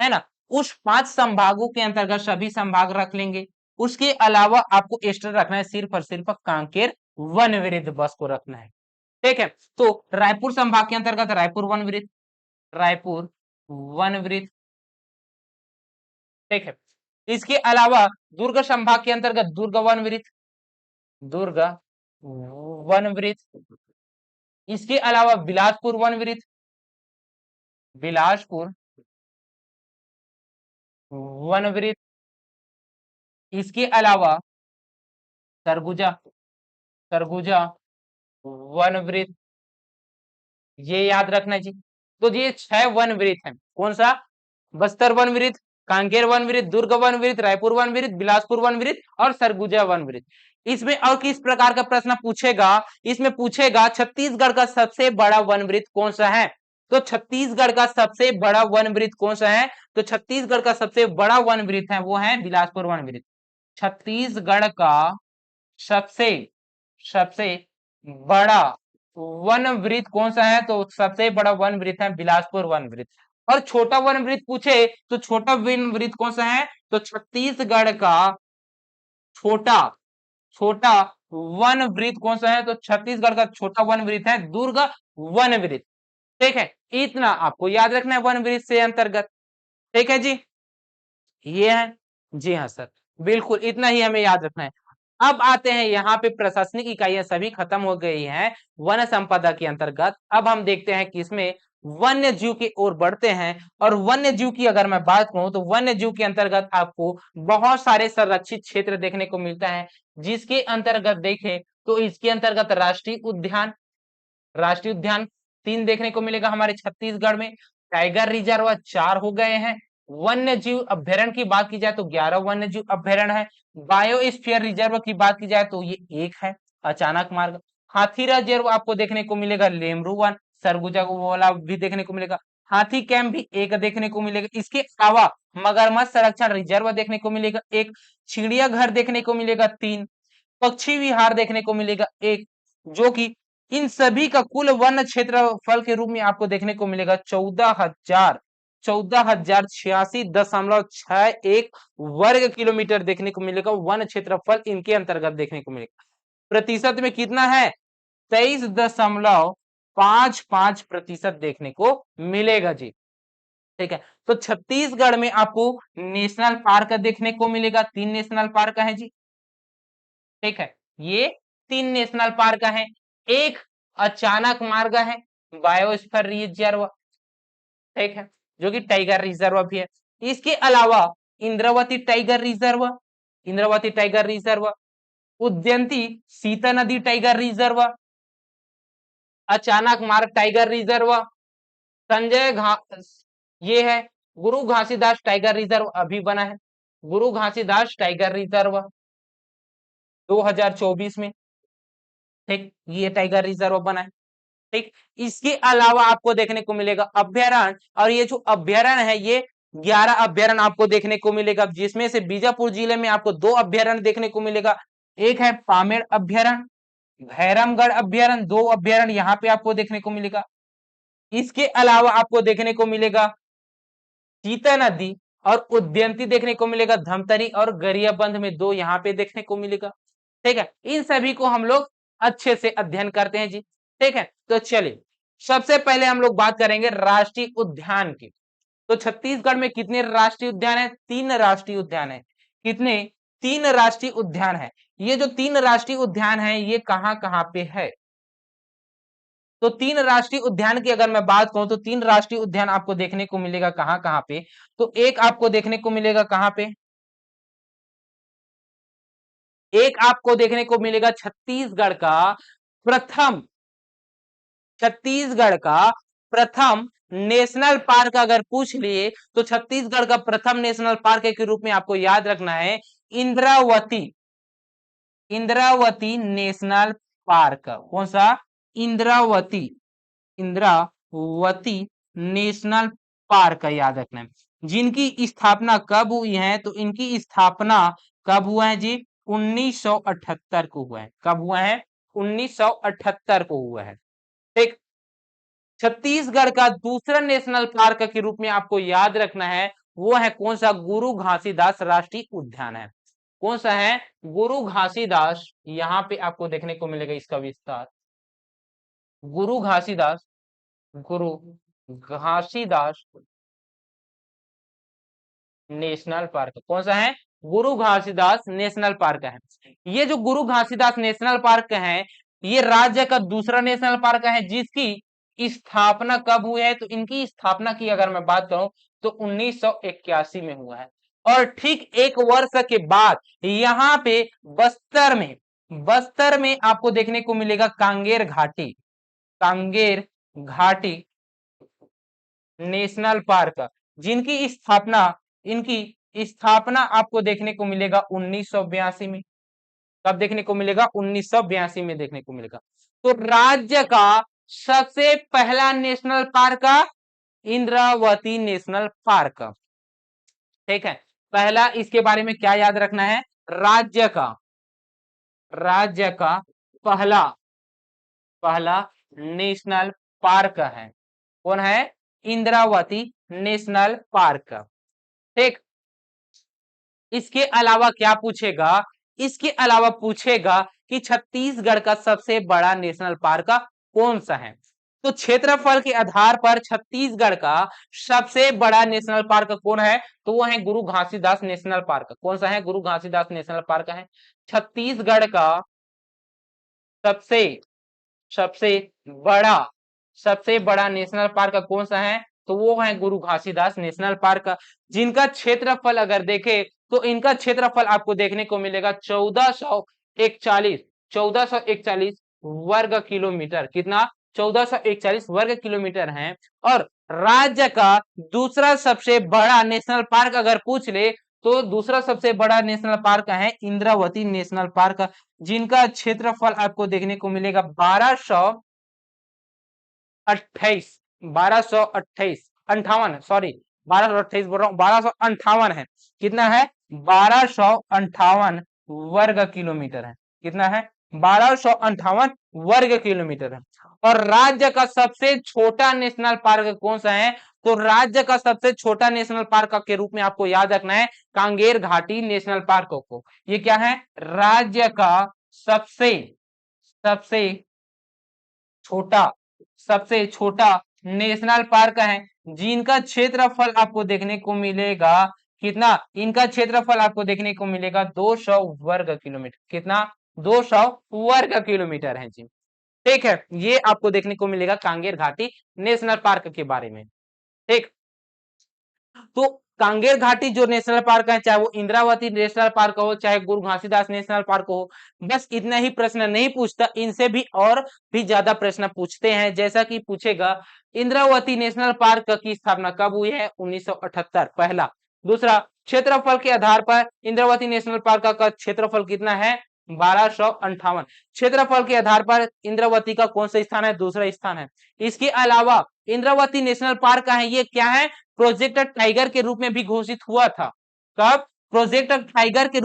है ना। उस 5 संभागों के अंतर्गत सभी संभाग रख लेंगे। उसके अलावा आपको एक्स्ट्रा रखना है सिर्फ और सिर्फ कांकेर वन वृत्त बस को रखना है। ठीक है, तो रायपुर संभाग के अंतर्गत रायपुर वन वृत्त। ठीक है, इसके अलावा दुर्ग संभाग के अंतर्गत दुर्ग वन वृत्त। इसके अलावा बिलासपुर वन वृत्त। इसके अलावा सरगुजा वन वृत्त। ये याद रखना है जी। तो ये 6 वन वृत्त हैं। कौन सा? बस्तर वन वृत्त, कांकेर वन वृत्त, दुर्ग वन वृत्त, रायपुर वन वृत्त, बिलासपुर वन वृत्त और सरगुजा वन वृत्त। इसमें और किस प्रकार का प्रश्न पूछेगा? इसमें पूछेगा छत्तीसगढ़ का सबसे बड़ा वन वृत्त कौन सा है। तो छत्तीसगढ़ का सबसे बड़ा वन वृत्त कौन सा है? तो छत्तीसगढ़ का सबसे बड़ा वन वृत्त है वो है बिलासपुर वन वृत्त। छत्तीसगढ़ का सबसे सबसे बड़ा वन वृत्त कौन सा है? तो सबसे बड़ा वन वृत्त है बिलासपुर वन वृत्त। और छोटा वन वृत्त पूछे तो छोटा वन वृत्त कौन सा है? तो छत्तीसगढ़ का छोटा छोटा वन वृत्त कौन सा है? तो छत्तीसगढ़ का छोटा वन वृत्त है दुर्ग वन वृत्त। ठीक है, इतना आपको याद रखना है वन वृत्त से अंतर्गत। ठीक है जी, ये है। जी हाँ सर, बिल्कुल इतना ही हमें याद रखना है। अब आते हैं यहाँ पे प्रशासनिक इकाइयां सभी खत्म हो गई हैं वन संपदा के अंतर्गत। अब हम देखते हैं कि इसमें वन्य जीव की ओर बढ़ते हैं। और वन्य जीव की अगर मैं बात करूं तो वन्य जीव के अंतर्गत आपको बहुत सारे संरक्षित क्षेत्र देखने को मिलता है, जिसके अंतर्गत देखें तो इसके अंतर्गत राष्ट्रीय उद्यान 3 देखने को मिलेगा हमारे छत्तीसगढ़ में। टाइगर रिजर्व 4 हो गए हैं। वन्य जीव अभ्यारण्य की बात की जाए तो 11 वन्य जीव अभ्यारण्य है। बायोस्फीयर रिजर्व की बात की जाए तो ये 1 है अचानक मार्ग। हाथी रिजर्व आपको देखने को मिलेगा लेमरू वन, सरगुजा वाला भी देखने को मिलेगा। हाथी कैंप भी 1 देखने को मिलेगा। इसके अलावा मगरमच्छ संरक्षण रिजर्व देखने को मिलेगा 1, चिड़ियाघर देखने को मिलेगा 3, पक्षी विहार देखने को मिलेगा 1, जो कि इन सभी का कुल वन क्षेत्रफल के रूप में आपको देखने को मिलेगा 14,086.61 वर्ग किलोमीटर देखने को मिलेगा। वन क्षेत्रफल इनके अंतर्गत देखने को मिलेगा। प्रतिशत में कितना है? 23.55% देखने को मिलेगा जी। ठीक है, तो छत्तीसगढ़ में आपको नेशनल पार्क देखने को मिलेगा। 3 नेशनल पार्क है जी। ठीक है, ये 3 नेशनल पार्क है। एक अचानक मार्ग है बायोस्फीयर रिजर्व, ठीक है, जो कि टाइगर रिजर्व भी है। इसके अलावा इंद्रावती टाइगर रिजर्व, उदयंती सीता नदी टाइगर रिजर्व, अचानक मार्ग टाइगर रिजर्व, संजय घास, ये है गुरु घासीदास टाइगर रिजर्व अभी बना है, गुरु घासीदास टाइगर रिजर्व 2024 में। ठीक, ये टाइगर रिजर्व बना है। ठीक, इसके अलावा आपको देखने को मिलेगा अभ्यारण्य। और ये जो अभ्यारण्य है ये 11 अभ्यारण्य आपको देखने को मिलेगा, जिसमें से बीजापुर जिले में आपको 2 अभ्यारण्य देखने को मिलेगा। एक है पामेड़ अभ्यारण्य, भैरमगढ़ अभ्यारण्य, 2 अभ्यारण्य यहाँ पे आपको देखने को मिलेगा। इसके अलावा आपको देखने को मिलेगा सीता नदी और उदयंती देखने को मिलेगा, धमतरी और गरियाबंद में 2 यहाँ पे देखने को मिलेगा। ठीक है, इन सभी को हम लोग अच्छे से अध्ययन करते हैं जी। ठीक है, तो चलिए सबसे पहले हम लोग बात करेंगे राष्ट्रीय उद्यान की। तो छत्तीसगढ़ में कितने राष्ट्रीय उद्यान है? 3 राष्ट्रीय उद्यान है। कितने? 3 राष्ट्रीय उद्यान है। ये जो 3 राष्ट्रीय उद्यान है ये कहां कहां पे है? तो 3 राष्ट्रीय उद्यान की अगर मैं बात करूं तो 3 राष्ट्रीय उद्यान आपको देखने को मिलेगा कहां कहां पे? तो एक आपको देखने को मिलेगा कहां पे? एक आपको देखने को मिलेगा प्रथम छत्तीसगढ़ का प्रथम नेशनल पार्क अगर पूछ लिए तो छत्तीसगढ़ का प्रथम नेशनल पार्क के रूप में आपको याद रखना है इंद्रावती, इंद्रावती नेशनल पार्क। कौन सा? इंद्रावती, इंद्रावती नेशनल पार्क का याद रखना है। जिनकी स्थापना कब हुई है? तो इनकी स्थापना कब हुआ है जी? 1978 को हुआ है। कब हुआ है? 1978 को हुआ है। ठीक, छत्तीसगढ़ का दूसरा नेशनल पार्क के रूप में आपको याद रखना है वो है कौन सा? गुरु घासीदास राष्ट्रीय उद्यान है। कौन सा है? गुरु घासीदास। यहां पे आपको देखने को मिलेगा इसका विस्तार, गुरु घासीदास, गुरु घासीदास नेशनल पार्क। कौन सा है? गुरु घासीदास नेशनल पार्क है। ये जो गुरु घासीदास नेशनल पार्क है ये राज्य का दूसरा नेशनल पार्क है, जिसकी स्थापना कब हुई है? तो इनकी स्थापना की अगर मैं बात करूं तो 1981 में हुआ है। और ठीक 1 वर्ष के बाद यहाँ पे बस्तर में आपको देखने को मिलेगा कांगेर घाटी, कांगेर घाटी नेशनल पार्क, जिनकी स्थापना इनकी स्थापना आपको देखने को मिलेगा 1982 में। कब देखने को मिलेगा? 1982 में देखने को मिलेगा। तो राज्य का सबसे पहला national park Indravati national park. ठीक है, पहला इसके बारे में क्या याद रखना है? राज्य का पहला पहला नेशनल पार्क है। कौन है? Indravati national park. ठीक। इसके अलावा क्या पूछेगा? इसके अलावा पूछेगा कि छत्तीसगढ़ का सबसे बड़ा नेशनल पार्क कौन सा है। तो क्षेत्रफल के आधार पर छत्तीसगढ़ का सबसे बड़ा नेशनल पार्क कौन है? तो वो है गुरु घासीदास नेशनल पार्क। कौन सा है? गुरु घासीदास नेशनल पार्क है। छत्तीसगढ़ का सबसे सबसे बड़ा सबसे बड़ा नेशनल पार्क कौन सा है? तो वो है गुरु घासीदास नेशनल पार्क, जिनका क्षेत्रफल अगर देखे तो इनका क्षेत्रफल आपको देखने को मिलेगा 1441 वर्ग किलोमीटर। कितना? 1441 वर्ग किलोमीटर है। और राज्य का दूसरा सबसे बड़ा नेशनल पार्क अगर पूछ ले तो दूसरा सबसे बड़ा नेशनल पार्क है इंद्रावती नेशनल पार्क, जिनका क्षेत्रफल आपको देखने को मिलेगा 1228 1228 58, सॉरी 1228 बोल रहा हूं, 1258 है। कितना है? 1258 वर्ग किलोमीटर है। कितना है? 1258 वर्ग किलोमीटर है। और राज्य का सबसे छोटा नेशनल पार्क कौन सा है? तो राज्य का सबसे छोटा नेशनल पार्क के रूप में आपको याद रखना है कांगेर घाटी नेशनल पार्क को। ये क्या है? राज्य का सबसे सबसे छोटा सबसे छोटा नेशनल पार्क है, जिनका क्षेत्रफल आपको देखने को मिलेगा कितना? इनका क्षेत्रफल आपको देखने को मिलेगा 200 वर्ग किलोमीटर। कितना? 200 वर्ग किलोमीटर है जी। ठीक है, ये आपको देखने को मिलेगा कांगेर घाटी नेशनल पार्क के बारे में। ठीक। तो कांगेर घाटी जो नेशनल पार्क है, चाहे वो इंद्रावती नेशनल पार्क हो, चाहे गुरु घासीदास नेशनल पार्क हो, बस इतना ही प्रश्न नहीं पूछता, इनसे भी और भी ज्यादा प्रश्न पूछते हैं। जैसा कि पूछेगा इंद्रावती नेशनल पार्क की स्थापना कब हुई है? 1978। पहला। दूसरा, क्षेत्रफल के आधार पर इंद्रावती नेशनल पार्क का क्षेत्रफल कितना है? 1258। क्षेत्रफल के आधार पर इंद्रावती का कौन सा स्थान है? दूसरा स्थान है। इसके अलावा इंद्रावती नेशनल पार्क है, ये क्या है? प्रोजेक्ट टाइगर के रूप में भी घोषित हुआ था। कब? प्रोजेक्ट टाइगर के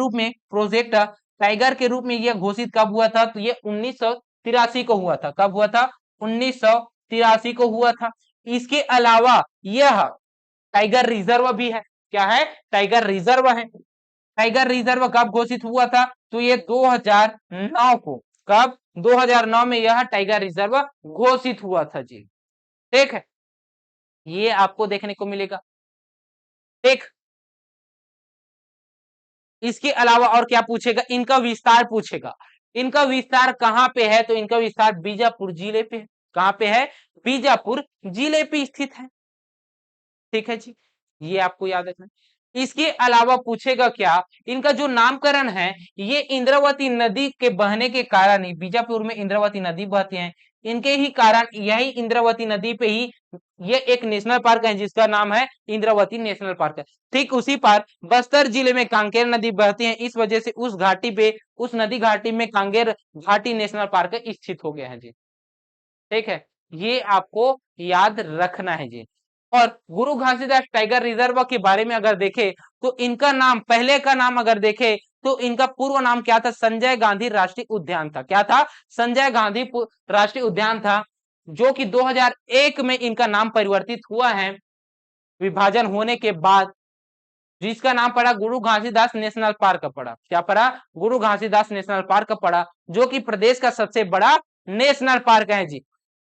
रूप में यह घोषित कब हुआ था? तो ये 1983 को हुआ था। कब हुआ था? 1983 को हुआ था। इसके अलावा यह टाइगर रिजर्व भी है। क्या है? टाइगर रिजर्व है। टाइगर रिजर्व कब घोषित हुआ था? तो ये 2009 को। कब? 2009 में यह टाइगर रिजर्व घोषित हुआ था जी। ठीक है, ये आपको देखने को मिलेगा। ठीक। इसके अलावा और क्या पूछेगा? इनका विस्तार पूछेगा। इनका विस्तार कहां पे है? तो इनका विस्तार बीजापुर जिले पे है। कहां पे है? बीजापुर जिले पे स्थित है। ठीक है जी, ये आपको याद रखना। इसके अलावा पूछेगा क्या? इनका जो नामकरण है, ये इंद्रावती नदी के बहने के कारण ही, बीजापुर में इंद्रावती नदी बहती है, इनके ही कारण, यही इंद्रावती नदी पे ही ये एक नेशनल पार्क है जिसका नाम है इंद्रावती नेशनल पार्क। ठीक उसी पर बस्तर जिले में कांकेर नदी बहती है, इस वजह से उस घाटी पे, उस नदी घाटी में कांगेर घाटी नेशनल पार्क स्थित हो गया है जी। ठीक है, ये आपको याद रखना है जी। और गुरु घासीदास टाइगर रिजर्व के बारे में अगर देखें तो इनका नाम, पहले का नाम अगर देखें तो इनका पूर्व नाम क्या था? संजय गांधी राष्ट्रीय उद्यान था। क्या था? संजय गांधी राष्ट्रीय उद्यान था, जो कि 2001 में इनका नाम परिवर्तित हुआ है विभाजन होने के बाद, जिसका नाम पड़ा गुरु घासीदास नेशनल पार्क पड़ा। क्या पड़ा? गुरु घासीदास नेशनल पार्क पड़ा, जो कि प्रदेश का सबसे बड़ा नेशनल पार्क है जी।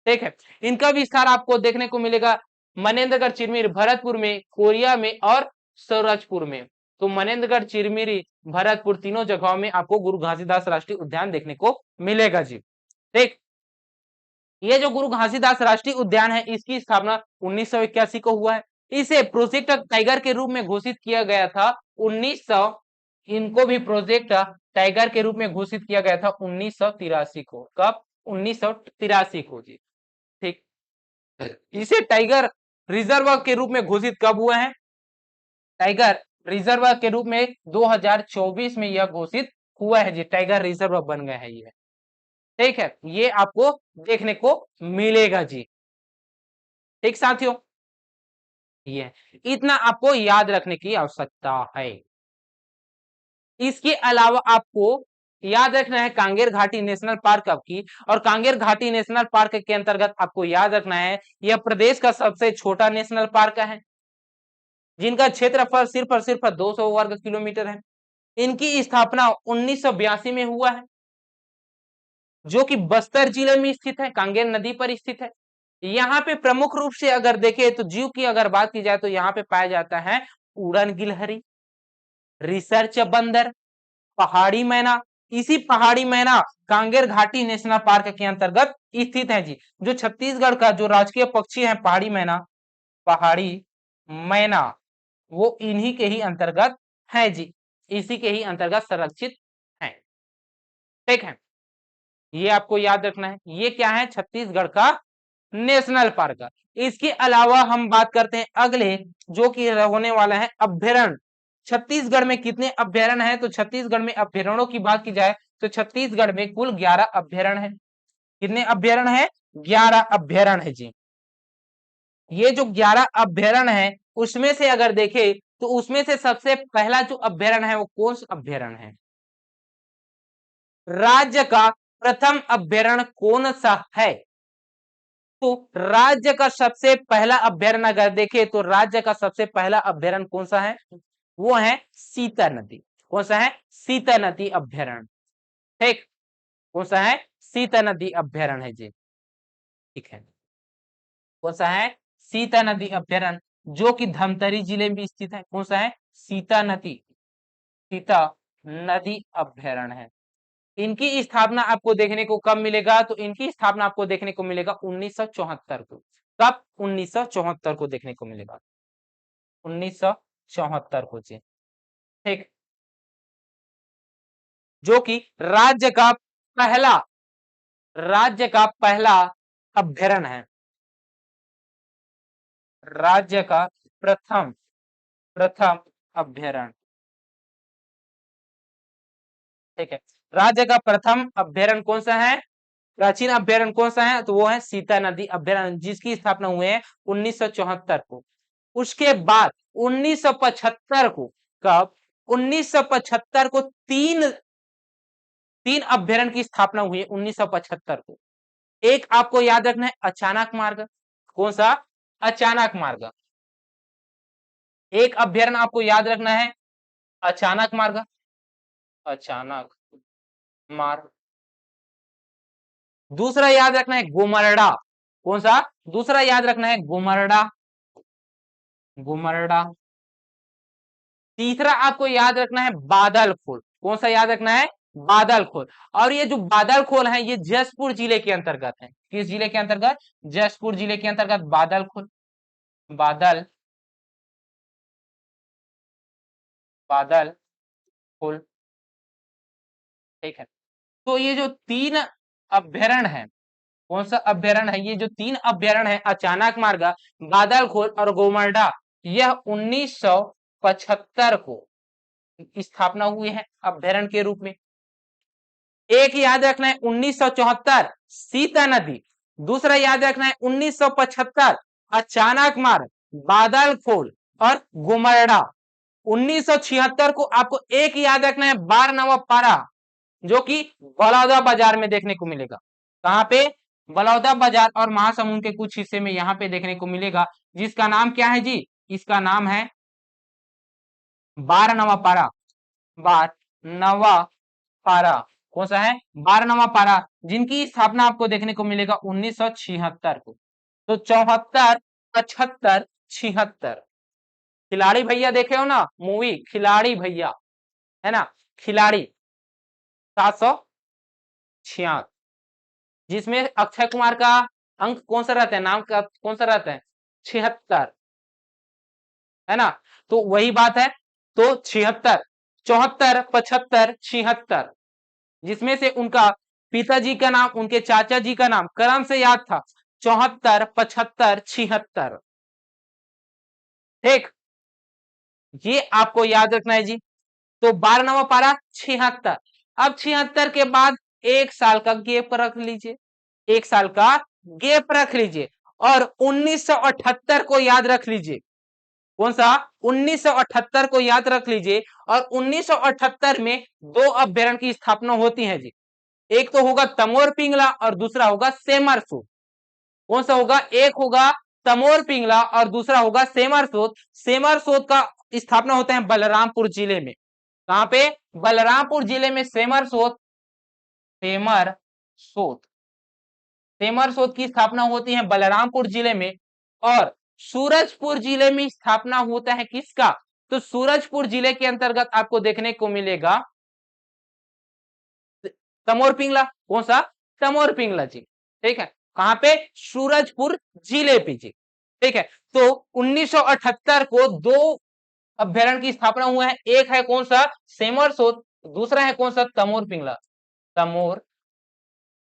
ठीक है, इनका विस्तार आपको देखने को मिलेगा मनेन्द्रगढ़, चिरमिरी, भरतपुर में, कोरिया में और सूरजपुर में। तो मनेन्द्रगढ़, चिरमिरी, भरतपुर तीनों जगहों में आपको गुरु घासीदास राष्ट्रीय उद्यान देखने को मिलेगा जी। ठीक। ये जो गुरु घासीदास राष्ट्रीय उद्यान है, इसकी स्थापना 1981 को हुआ है। इसे प्रोजेक्ट टाइगर के रूप में घोषित किया गया था 1900, इनको भी प्रोजेक्ट टाइगर के रूप में घोषित किया गया था 1983 को। कब? 1983 को जी। ठीक। इसे टाइगर रिजर्व के रूप में घोषित कब हुआ है? टाइगर रिजर्व के रूप में 2024 में यह घोषित हुआ है जी। टाइगर रिजर्व बन गया है ये। ठीक है, ये आपको देखने को मिलेगा जी। ठीक साथियों, ये इतना आपको याद रखने की आवश्यकता है। इसके अलावा आपको याद रखना है कांगेर घाटी नेशनल पार्क कब की, और कांगेर घाटी नेशनल पार्क के अंतर्गत आपको याद रखना है यह प्रदेश का सबसे छोटा नेशनल पार्क है, जिनका क्षेत्रफल सिर्फ और सिर्फ 200 वर्ग किलोमीटर है। इनकी स्थापना 1982 में हुआ है, जो कि बस्तर जिले में स्थित है, कांगेर नदी पर स्थित है। यहाँ पे प्रमुख रूप से अगर देखें तो जीव की अगर बात की जाए तो यहाँ पे पाया जाता है उड़न गिलहरी, रिसर्च बंदर, पहाड़ी मैना। इसी पहाड़ी मैना कांगेर घाटी नेशनल पार्क के अंतर्गत स्थित है जी। जो छत्तीसगढ़ का जो राजकीय पक्षी है पहाड़ी मैना, पहाड़ी मैना, वो इन्हीं के ही अंतर्गत है जी, इसी के ही अंतर्गत संरक्षित है। ठीक है, ये आपको याद रखना है। ये क्या है? छत्तीसगढ़ का नेशनल पार्क। इसके अलावा हम बात करते हैं अगले, जो कि होने वाला है अभ्यारण्य। छत्तीसगढ़ में कितने अभ्यारण्य हैं? तो छत्तीसगढ़ में अभ्यारण्यों की बात की जाए तो छत्तीसगढ़ में कुल 11 अभ्यारण्य है। कितने अभ्यारण्य है? 11 अभ्यारण्य है जी। ये जो 11 अभ्यारण्य है उसमें से अगर देखें तो उसमें से सबसे पहला जो अभ्यारण्य है वो कौन सा अभ्यारण्य है? राज्य का प्रथम अभ्यारण्य कौन सा है? तो राज्य का सबसे पहला अभ्यारण्य अगर देखें तो राज्य का सबसे पहला अभ्यारण्य कौन सा है? वो है सीता नदी। कौन सा है? सीता नदी अभ्यारण्य। ठीक, कौन सा है? सीता नदी अभ्यारण्य है जी। ठीक है, कौन सा है? सीता नदी अभ्यारण्य, जो कि धमतरी जिले में स्थित है। कौन सा है? सीता नदी, सीता नदी अभ्यारण्य है। इनकी स्थापना आपको देखने को कब मिलेगा? तो इनकी स्थापना आपको देखने को मिलेगा 1974 को। कब? 1974 को देखने को मिलेगा, 1974 को जी। ठीक, जो कि राज्य का पहला अभ्यारण्य है, राज्य का प्रथम प्रथम अभ्यारण्य। ठीक है, राज्य का प्रथम अभ्यारण्य कौन सा है? प्राचीन अभ्यारण्य कौन सा है? तो वो है सीता नदी अभ्यारण्य, जिसकी स्थापना हुई है 1974 को। उसके बाद 1975 को, कब? 1975 को तीन तीन अभ्यारण्य की स्थापना हुई है 1975 को। एक आपको याद रखना है अचानक मार्ग। कौन सा? अचानक मार्ग। एक अभ्यारण्य आपको याद रखना है अचानक मार्ग, अचानक मार्ग। दूसरा याद रखना है गुमरडा। कौन सा? दूसरा याद रखना है गुमरडा, गुमरडा। तीसरा आपको याद रखना है बादल खोल। कौन सा याद रखना है? बादल खोल। और ये जो बादल खोल है ये जसपुर जिले के अंतर्गत है। किस जिले के अंतर्गत? जसपुर जिले के अंतर्गत बादल खोल, बादल बादल खोल। ठीक है, तो ये जो तीन अभ्यारण्य है, कौन सा अभ्यारण्य है? ये जो तीन अभ्यारण्य है अचानक मार्ग, बादल खोल और गोमरडा, यह 1975 को स्थापना हुई है अभ्यारण्य के रूप में। एक याद रखना है 1974 सीता नदी, दूसरा याद रखना है 1975 अचानक मार्ग, बादल खोल और गुमरडा। 1976 को आपको एक याद रखना है बारनवा पारा, जो कि बलौदा बाजार में देखने को मिलेगा। कहां पे? बलौदा बाजार और महासमुंद के कुछ हिस्से में यहां पे देखने को मिलेगा, जिसका नाम क्या है जी? इसका नाम है बारनवा पारा, बारनवा पारा। कौन सा है? बारनवा पारा, जिनकी स्थापना आपको देखने को मिलेगा 1976 को। तो 74, 75, 76। खिलाड़ी भैया देखे हो ना मूवी खिलाड़ी भैया, है ना? खिलाड़ी 776, जिसमें अक्षय कुमार का अंक कौन सा रहता है? नाम का कौन सा रहता है? 76, है ना? तो वही बात है। तो 76, 74, 75, 76, जिसमें से उनका पिताजी का नाम, उनके चाचा जी का नाम क्रम से याद था 74, 75, 76। ठीक, ये आपको याद रखना है जी। तो 12वां पारा 76। अब 76 के बाद एक साल का गैप रख लीजिए, एक साल का गैप रख लीजिए और 1978 को याद रख लीजिए। कौन सा? 1978 को याद रख लीजिए। और 1978 में दो अभ्यारण्य की स्थापना होती है जी। एक तो होगा तमोर पिंगला और दूसरा होगा सेमरसोत। कौन सा होगा? एक होगा तमोर पिंगला और दूसरा होगा सेमरसोत। सेमरसोत का स्थापना होता है बलरामपुर जिले में। कहां पे? बलरामपुर जिले में सेमरसोत। सेमरसोत सेमरसोत की स्थापना होती है बलरामपुर जिले में। और सूरजपुर जिले में स्थापना होता है किसका? तो सूरजपुर जिले के अंतर्गत आपको देखने को मिलेगा तमोर पिंगला। कौन सा? तमोर पिंगला जी। ठीक है, कहां पे? सूरजपुर जिले पे जी। ठीक है, तो 1978 को दो अभ्यारण्य की स्थापना हुआ है। एक है कौन सा? सेमरसोत। दूसरा है कौन सा? तमोर पिंगला। तमोर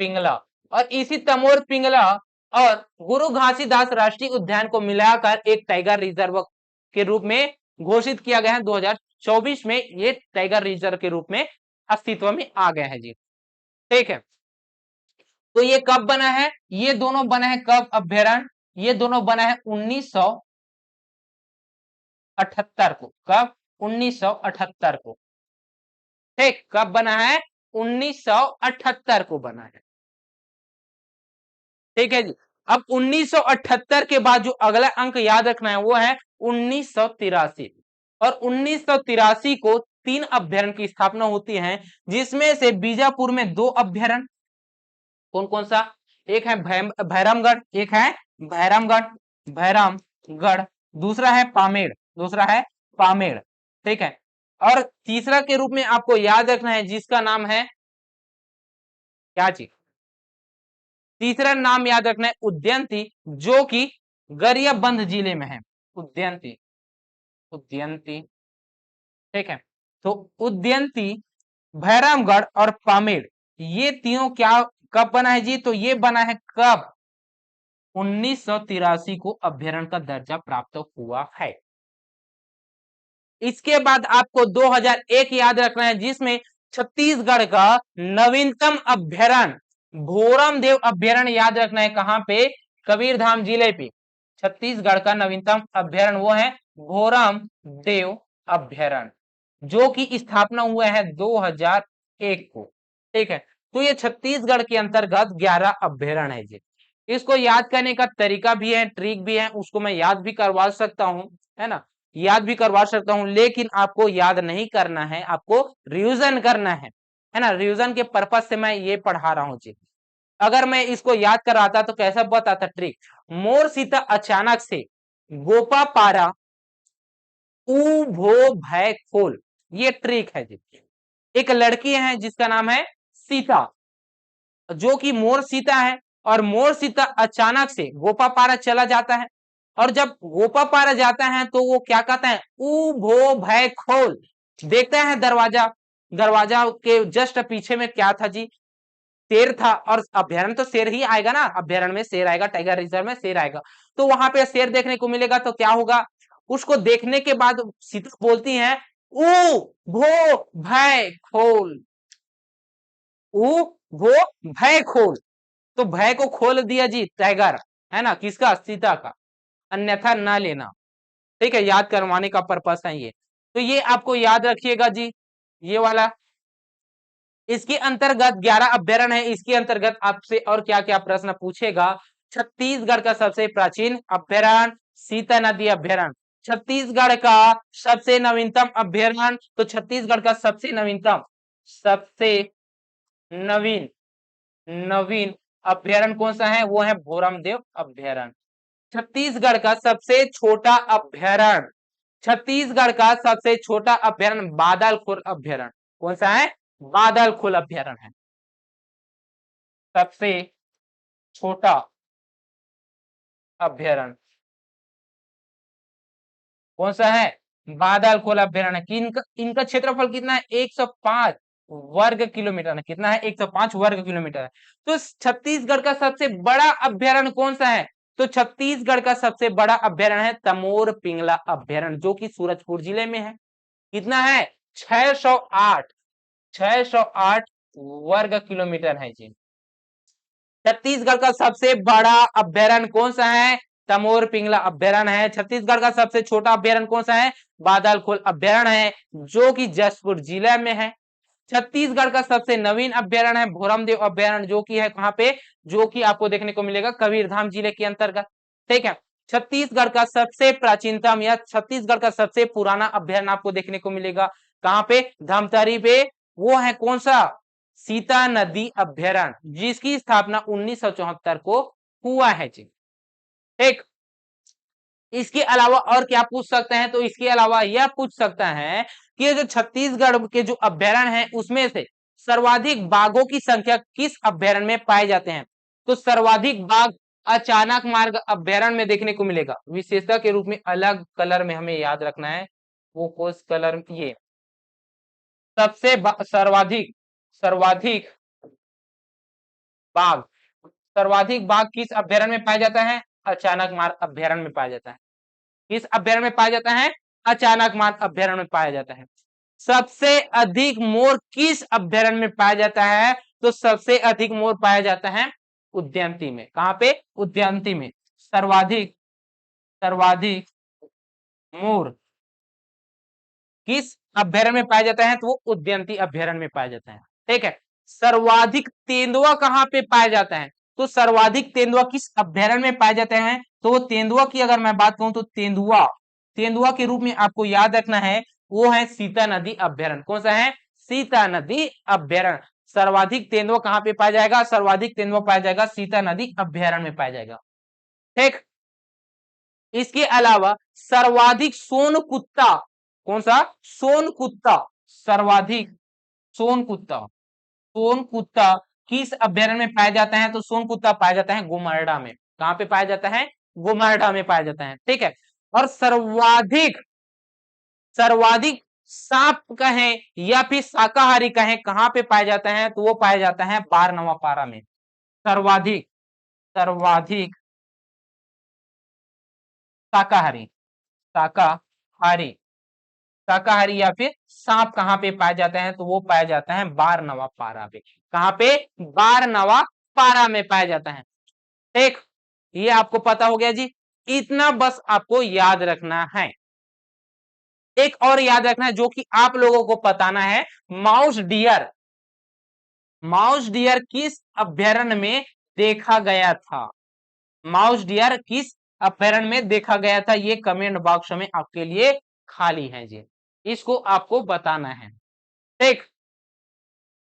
पिंगला। और इसी तमोर पिंगला और गुरु घासीदास राष्ट्रीय उद्यान को मिलाकर एक टाइगर रिजर्व के रूप में घोषित किया गया है। 2024 में ये टाइगर रिजर्व के रूप में अस्तित्व में आ गया है जी। ठीक है, तो ये कब बना है? ये दोनों बना है कब अभ्यारण्य? ये दोनों बना है 1978 को। कब? 1978 को। ठीक, कब बना है? 1978 को बना है। ठीक है जी। अब 1978 के बाद जो अगला अंक याद रखना है वो है 1983। और 1983 को तीन अभ्यारण्य की स्थापना होती है, जिसमें से बीजापुर में दो अभ्यारण्य। कौन कौन सा? एक है भैरमगढ़। एक है भैरमगढ़। दूसरा है पामेड़। दूसरा है पामेड़। ठीक है, और तीसरा के रूप में आपको याद रखना है जिसका नाम है क्या चीज? तीसरा नाम याद रखना है उदयंती, जो कि गरियाबंद जिले में है। उदयंती। उदयंती। ठीक है, तो उदयंती, भैरमगढ़ और पामेड़, ये तीनों क्या कब बना है जी? तो ये बना है कब? 1983 को अभ्यारण्य का दर्जा प्राप्त हुआ है। इसके बाद आपको 2001 याद रखना है, जिसमें छत्तीसगढ़ का नवीनतम अभ्यारण्य भोरम देव अभ्यारण्य याद रखना है। कहां पे? कबीरधाम जिले पे। छत्तीसगढ़ का नवीनतम अभ्यारण्य वो है भोरम देव अभ्यारण्य, जो की स्थापना हुआ है 2001 को। ठीक है, तो ये छत्तीसगढ़ के अंतर्गत 11 अभ्यारण्य है जी। इसको याद करने का तरीका भी है, ट्रिक भी है, उसको मैं याद भी करवा सकता हूं, है ना, याद भी करवा सकता हूं, लेकिन आपको याद नहीं करना है, आपको रिवीजन करना है ना। रिवीजन के पर्पज से मैं ये पढ़ा रहा हूं जी। अगर मैं इसको याद कराता तो कैसा बताता ट्रिक? मोर सीता अचानक से गोपा पारा ऊ भो भय खोल, ये ट्रिक है जी। एक लड़की है जिसका नाम है सीता, जो कि मोर सीता है, और मोर सीता अचानक से गोपा पारा चला जाता है। और जब गोपा पारा जाता है तो वो क्या कहता है? ऊ भो भय खोल। देखता है दरवाजा, दरवाजा के जस्ट पीछे में क्या था जी? शेर था। और अभ्यारण्य तो शेर ही आएगा ना, अभ्यारण्य में शेर आएगा, टाइगर रिजर्व में शेर आएगा, तो वहां पे शेर देखने को मिलेगा। तो क्या होगा? उसको देखने के बाद सीता बोलती है ऊ भो भय खोल। ऊ भो भय खोल। तो भय को खोल दिया जी टाइगर, है ना, किसका? सीता का। अन्यथा ना लेना। ठीक है, याद करवाने का पर्पस है ये। तो ये आपको याद रखिएगा जी, ये वाला। इसके अंतर्गत 11 अभ्यारण्य है। इसके अंतर्गत आपसे और क्या क्या प्रश्न पूछेगा? छत्तीसगढ़ का सबसे प्राचीन अभ्यारण्य सीता नदी अभ्यारण्य। छत्तीसगढ़ का सबसे नवीनतम अभ्यारण्य, तो छत्तीसगढ़ का सबसे नवीन नवीन अभ्यारण्य कौन सा है? वो है भोरमदेव अभ्यारण्य। छत्तीसगढ़ का सबसे छोटा अभ्यारण्य, छत्तीसगढ़ का सबसे छोटा अभ्यारण्य बादलखुर अभ्यारण्य। कौन सा है? बादलखुर अभ्यारण्य है सबसे छोटा अभ्यारण्य। कौन सा है? बादलखोल अभ्यारण्य। इनका क्षेत्रफल कितना है? 105 वर्ग किलोमीटर है। कितना है? 105 वर्ग किलोमीटर है। तो छत्तीसगढ़ का सबसे बड़ा अभ्यारण्य कौन सा है? तो छत्तीसगढ़ का सबसे बड़ा अभ्यारण्य है तमोर पिंगला अभ्यारण्य, जो कि सूरजपुर जिले में है। कितना है? 608 वर्ग किलोमीटर है जी। छत्तीसगढ़ का सबसे बड़ा अभ्यारण्य कौन सा है? तमोर पिंगला अभ्यारण्य है। छत्तीसगढ़ का सबसे छोटा अभ्यारण्य कौन सा है? बादलखोल अभ्यारण्य है, जो कि जशपुर जिले में है। छत्तीसगढ़ का सबसे नवीन अभ्यारण्य है भोरमदेव अभ्यारण्य, जो कि है कहाँ पे? जो कि आपको देखने को मिलेगा कबीरधाम जिले के अंतर्गत। ठीक है। छत्तीसगढ़ का सबसे प्राचीनतम या छत्तीसगढ़ का सबसे पुराना अभ्यारण्य आपको देखने को मिलेगा कहाँ पे? धमतरी पे। वो है कौन सा? सीता नदी अभ्यारण्य, जिसकी स्थापना 1974 को हुआ है जी। ठीक। इसके अलावा और क्या पूछ सकते हैं? तो इसके अलावा यह पूछ सकता है कि ये जो छत्तीसगढ़ के जो अभ्यारण्य है उसमें से सर्वाधिक बाघों की संख्या किस अभ्यारण्य में पाए जाते हैं? तो सर्वाधिक बाघ अचानक मार्ग अभ्यारण्य में देखने को मिलेगा। विशेषता के रूप में अलग कलर में हमें याद रखना है, वो कौन कलर? ये सबसे सर्वाधिक सर्वाधिक बाघ सर्वाधिक बाघ किस अभ्यारण्य में पाया जाता है? अचानक मार्ग अभ्यारण्य में पाया जाता है। किस अभ्यारण्य में पाया जाता है? अचानक मार्ग अभ्यारण्य में पाया जाता है। सबसे अधिक मोर किस अभ्यारण्य में पाया जाता है? तो सबसे अधिक मोर पाया जाता है उदयंती में। कहां पे? उदयंती में। सर्वाधिक सर्वाधिक मोर किस अभ्यारण्य में पाया जाता है? तो वो उदयंती अभ्यारण्य में पाया जाता है। ठीक है। सर्वाधिक तेंदुआ कहां पे पाया जाता है? तो सर्वाधिक तेंदुआ किस अभ्यारण्य में पाए जाते हैं? तो वो तेंदुआ की अगर मैं बात कहूं तो तेंदुआ तेंदुआ के रूप में आपको याद रखना है, वो है सीता नदी अभ्यारण्य। कौन सा है? सीता नदी अभ्यारण्य। सर्वाधिक तेंदुआ कहां पे पाया जाएगा? सर्वाधिक तेंदुआ पाया जाएगा सीता नदी अभ्यारण्य में पाया जाएगा। ठीक। इसके अलावा सर्वाधिक सोन कुत्ता कौन सा? सोन कुत्ता। सर्वाधिक सोन कुत्ता सोन कुत्ता किस अभ्यारण्य में पाया जाता है? तो सोन कुत्ता पाया जाता है गुमरडा में। कहां पे पाया जाता है? गुमरडा में पाया जाता है। ठीक है। और सर्वाधिक सर्वाधिक सांप कहें या फिर शाकाहारी कहें कहां पे पाया जाता है? तो वो पाया जाता है बारनवापारा में। सर्वाधिक सर्वाधिक शाकाहारी शाकाहारी शाकाहारी या फिर सांप कहां पे पाया जाता है? तो वो पाया जाता है बारनवापारा पे। कहां पे? बारनवापारा में पाया जाता है। ठीक। ये आपको पता हो गया जी। इतना बस आपको याद रखना है। एक और याद रखना है जो कि आप लोगों को बताना है, माउस डियर किस अभ्यारण्य में देखा गया था? माउस डियर किस अभ्यारण्य में देखा गया था? ये कमेंट बॉक्स में आपके लिए खाली है जी, इसको आपको बताना है। ठीक।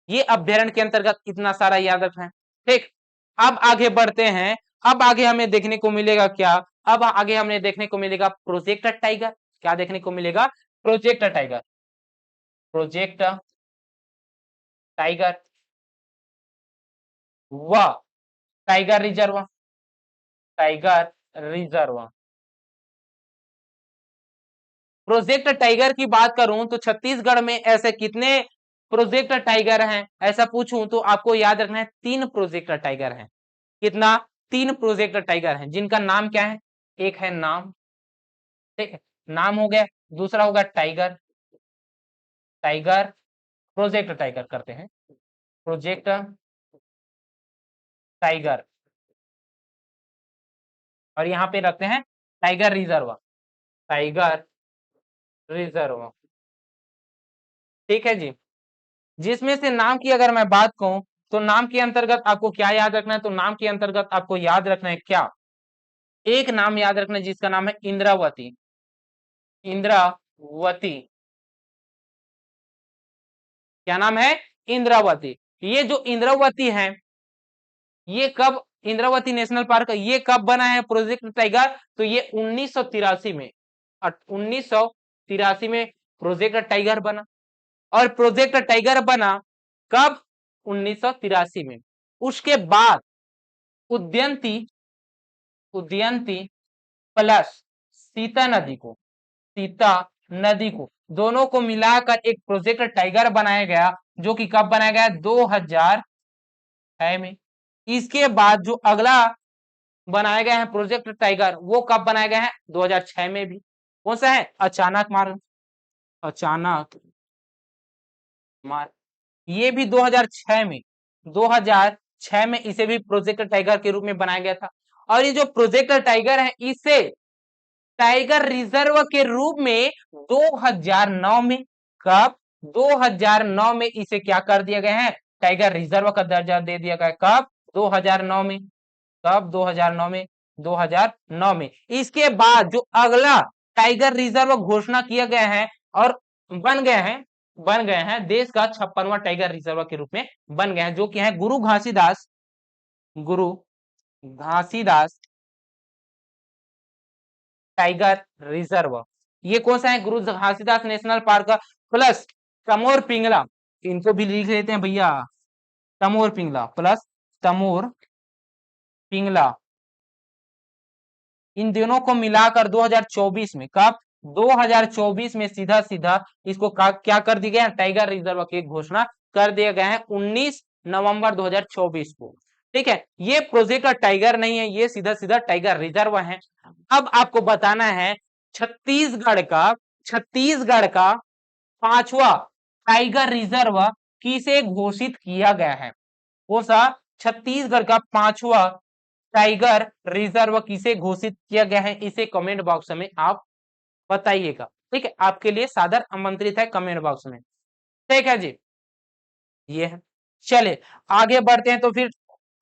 ये अभ्यारण्य के अंतर्गत इतना सारा याद रखना है। ठीक। अब आगे बढ़ते हैं। अब आगे हमें देखने को मिलेगा क्या? अब आगे हमें देखने को मिलेगा प्रोजेक्ट टाइगर। क्या देखने को मिलेगा? Project tiger. प्रोजेक्ट टाइगर व tiger reserve. Tiger reserve. Project tiger की बात करूं तो छत्तीसगढ़ में ऐसे कितने प्रोजेक्ट टाइगर हैं? ऐसा पूछूं तो आपको याद रखना है 3 प्रोजेक्ट टाइगर हैं। कितना? 3 प्रोजेक्ट टाइगर हैं, जिनका नाम क्या है? एक है नाम। ठीक है। नाम हो गया। दूसरा होगा टाइगर। टाइगर प्रोजेक्ट टाइगर करते हैं। Project tiger. और यहां पे रखते हैं टाइगर रिजर्व। Tiger reserve. ठीक है जी। जिसमें से नाम की अगर मैं बात कहूं तो नाम के अंतर्गत आपको क्या याद रखना है? तो नाम के अंतर्गत आपको याद रखना है क्या? एक नाम याद रखना है जिसका नाम है इंद्रावती। इंद्रावती। क्या नाम है? इंद्रावती। ये जो इंद्रावती है, ये कब इंद्रावती नेशनल पार्क ये कब बना है प्रोजेक्ट टाइगर? तो ये 1983 में 1983 में प्रोजेक्ट टाइगर बना। और प्रोजेक्ट टाइगर बना कब? 1983 में। उसके बाद उदयंती उदयंती प्लस सीता नदी को दोनों को मिलाकर एक प्रोजेक्ट टाइगर बनाया गया, जो कि कब बनाया गया? 2006 में। इसके बाद जो अगला बनाया गया है प्रोजेक्ट टाइगर, वो कब बनाया गया है? 2006 में भी। कौन सा है? अचानक मार्ग। अचानक मार्ग। ये भी 2006 में 2006 में इसे भी प्रोजेक्ट टाइगर के रूप में बनाया गया था। और ये जो प्रोजेक्ट टाइगर है इसे टाइगर रिजर्व के रूप में 2009 में, कब? 2009 में इसे क्या कर दिया गया है? टाइगर रिजर्व का दर्जा दे दिया गया। कब? 2009 में। कब? 2009 में। 2009 में। इसके बाद जो अगला टाइगर रिजर्व घोषणा किया गया है और बन गए हैं देश का 56वां टाइगर रिजर्व के रूप में बन गए हैं, जो कि है गुरु घासीदास टाइगर रिजर्व। ये कौन सा है? Guru Ghasidas national park plus Tamor Pingla, इनको भी लिख लेते हैं भैया, तमोर पिंगला प्लस तमोर पिंगला, इन दोनों को मिलाकर 2024 में, कब? 2024 में सीधा सीधा इसको क्या कर दिया गया? टाइगर रिजर्व की घोषणा कर दिया गया है 19 नवंबर 2024 को। ठीक है, ये प्रोजेक्ट टाइगर नहीं है, ये सीधा सीधा टाइगर रिजर्व है। अब आपको बताना है छत्तीसगढ़ का 5वां टाइगर रिजर्व किसे घोषित किया गया है? वो सा छत्तीसगढ़ का 5वां टाइगर रिजर्व किसे घोषित किया गया है? इसे कमेंट बॉक्स में आप बताइएगा। ठीक है, आपके लिए सादर आमंत्रित है कमेंट बॉक्स में। ठीक है जी, ये है। चलिए आगे बढ़ते हैं। तो फिर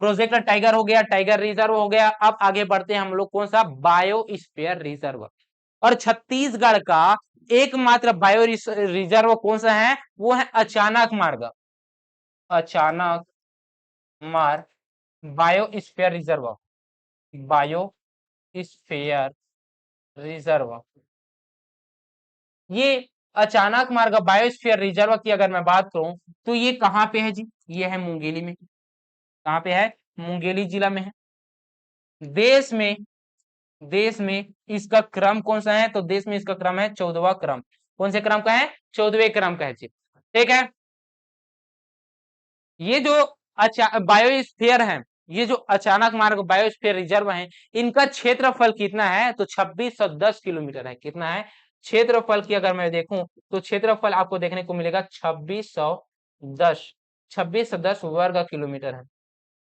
प्रोजेक्ट टाइगर हो गया, टाइगर रिजर्व हो गया। अब आगे बढ़ते हैं हम लोग कौन सा? Biosphere reserve. और छत्तीसगढ़ का एकमात्र बायो रिजर्व कौन सा है? वो है अचानक मार्ग। अचानक मार्ग बायोस्फीयर रिजर्व। बायोस्फीयर रिजर्व, ये अचानक मार्ग बायोस्फीयर रिजर्व की अगर मैं बात करूं तो ये कहाँ पे है जी? ये है मुंगेली में। कहाँ पे है? मुंगेली जिला में है। देश में देश में इसका क्रम कौन सा है? तो देश में इसका क्रम है 14वां क्रम। कौन से क्रम का है? 14वें क्रम का है जी। ठीक है, ये जो बायोस्फीयर है, ये जो अचानक मार्ग बायोस्फीयर रिजर्व है, इनका क्षेत्रफल कितना है? तो 2610 किलोमीटर है। कितना है क्षेत्रफल की अगर मैं देखूं तो क्षेत्रफल आपको देखने को मिलेगा 2610 वर्ग किलोमीटर है।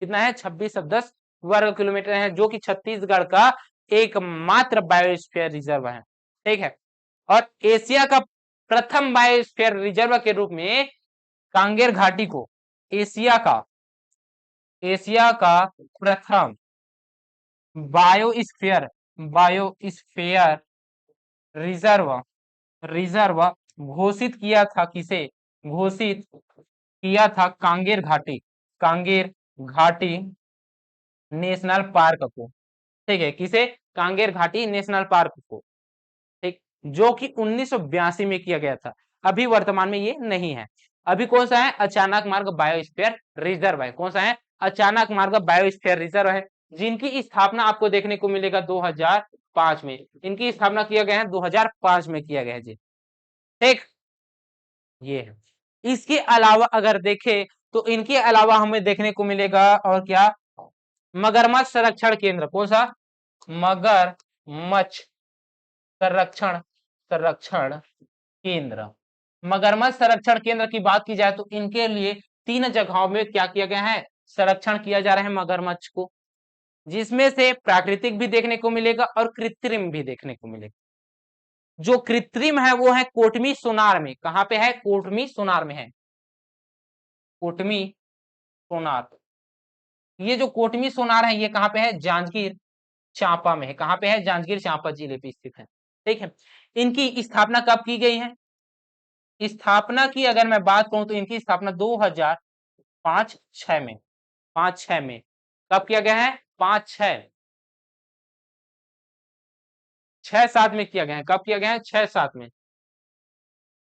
कितना है? 2610 वर्ग किलोमीटर है, जो कि छत्तीसगढ़ का एकमात्र बायोस्फीयर रिजर्व है। ठीक है, और एशिया का प्रथम बायोस्फीयर रिजर्व के रूप में कांगेर घाटी को एशिया का प्रथम बायोस्फीयर बायोस्फीयर रिजर्व रिजर्व घोषित किया था। किसे घोषित किया था? कांगेर घाटी नेशनल पार्क को। ठीक है, किसे? कांगेर घाटी नेशनल पार्क को। ठीक, जो कि 1982 में किया गया था। अभी वर्तमान में ये नहीं है। अभी कौन सा है? अचानक मार्ग बायोस्फीयर रिजर्व है। कौन सा है? अचानक मार्ग बायोस्फीयर रिजर्व है, जिनकी स्थापना आपको देखने को मिलेगा 2005 में। इनकी स्थापना किया गया है 2005 में किया गया है जी। ठीक, ये है। इसके अलावा अगर देखें तो इनके अलावा हमें देखने को मिलेगा और क्या? मगरमच्छ संरक्षण केंद्र। कौन सा? मगरमच्छ संरक्षण संरक्षण केंद्र। मगरमच्छ संरक्षण केंद्र की बात की जाए तो इनके लिए 3 जगहों में क्या किया गया है? संरक्षण किया जा रहा है मगरमच्छ को, जिसमें से प्राकृतिक भी देखने को मिलेगा और कृत्रिम भी देखने को मिलेगा। जो कृत्रिम है वो है कोटमी सोनार में। कहां पे है? कोटमी सोनार में है। कोटमी सोनार, ये जो कोटमी सोनार है ये कहां पे है? जांजगीर चांपा में है। कहां पे है? जांजगीर चांपा जिले पे स्थित है। ठीक है, इनकी स्थापना कब की गई है? स्थापना की अगर मैं बात करूं तो इनकी स्थापना 2005-6 में, 5-6 में। कब किया गया है? 5-6, 6-7 में किया गया है। कब किया गया है? 6-7 में,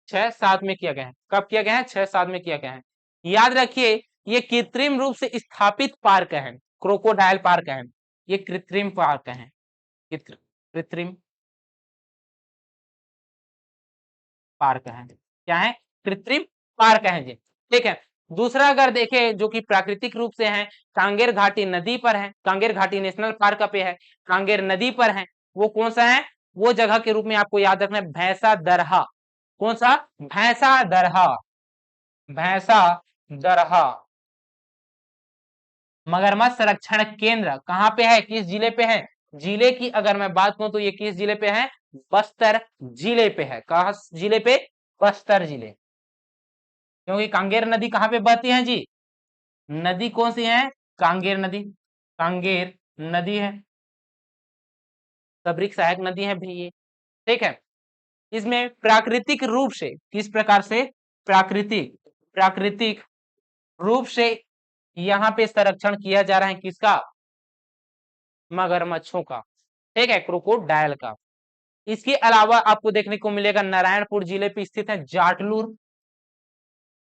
6-7 में किया गया है। कब किया गया है? 6-7 में किया गया है। याद रखिए, ये कृत्रिम रूप से स्थापित पार्क है, क्रोकोडाइल पार्क है। ये कृत्रिम पार्क है, कृत्रिम पार्क है। क्या है? कृत्रिम पार्क है जी। ठीक है, दूसरा अगर देखें जो कि प्राकृतिक रूप से है, कांगेर घाटी नदी पर है। कांगेर घाटी नेशनल पार्क पे है, कांगेर नदी पर है। वो कौन सा है? वो जगह के रूप में आपको याद रखना है भैंसा दरहा। कौन सा? भैंसा दरहा। भैंसा दरहा मगरमच्छ संरक्षण केंद्र कहाँ पे है, किस जिले पे है? जिले की अगर मैं बात करूं तो ये किस जिले पे है? बस्तर जिले पे है। कहा जिले पे? बस्तर जिले। क्योंकि कांगेर नदी कहाँ पे बहती है जी? नदी कौन सी है? कांगेर नदी। कांगेर नदी है, सबरिक सहायक नदी है भी ये। ठीक है। इसमें प्राकृतिक रूप से किस प्रकार से? प्राकृतिक प्राकृतिक रूप से यहाँ पे संरक्षण किया जा रहा है किसका? मगरमच्छों का। ठीक है, क्रोकोडाइल का। इसके अलावा आपको देखने को मिलेगा नारायणपुर जिले पे स्थित है जाटलूर।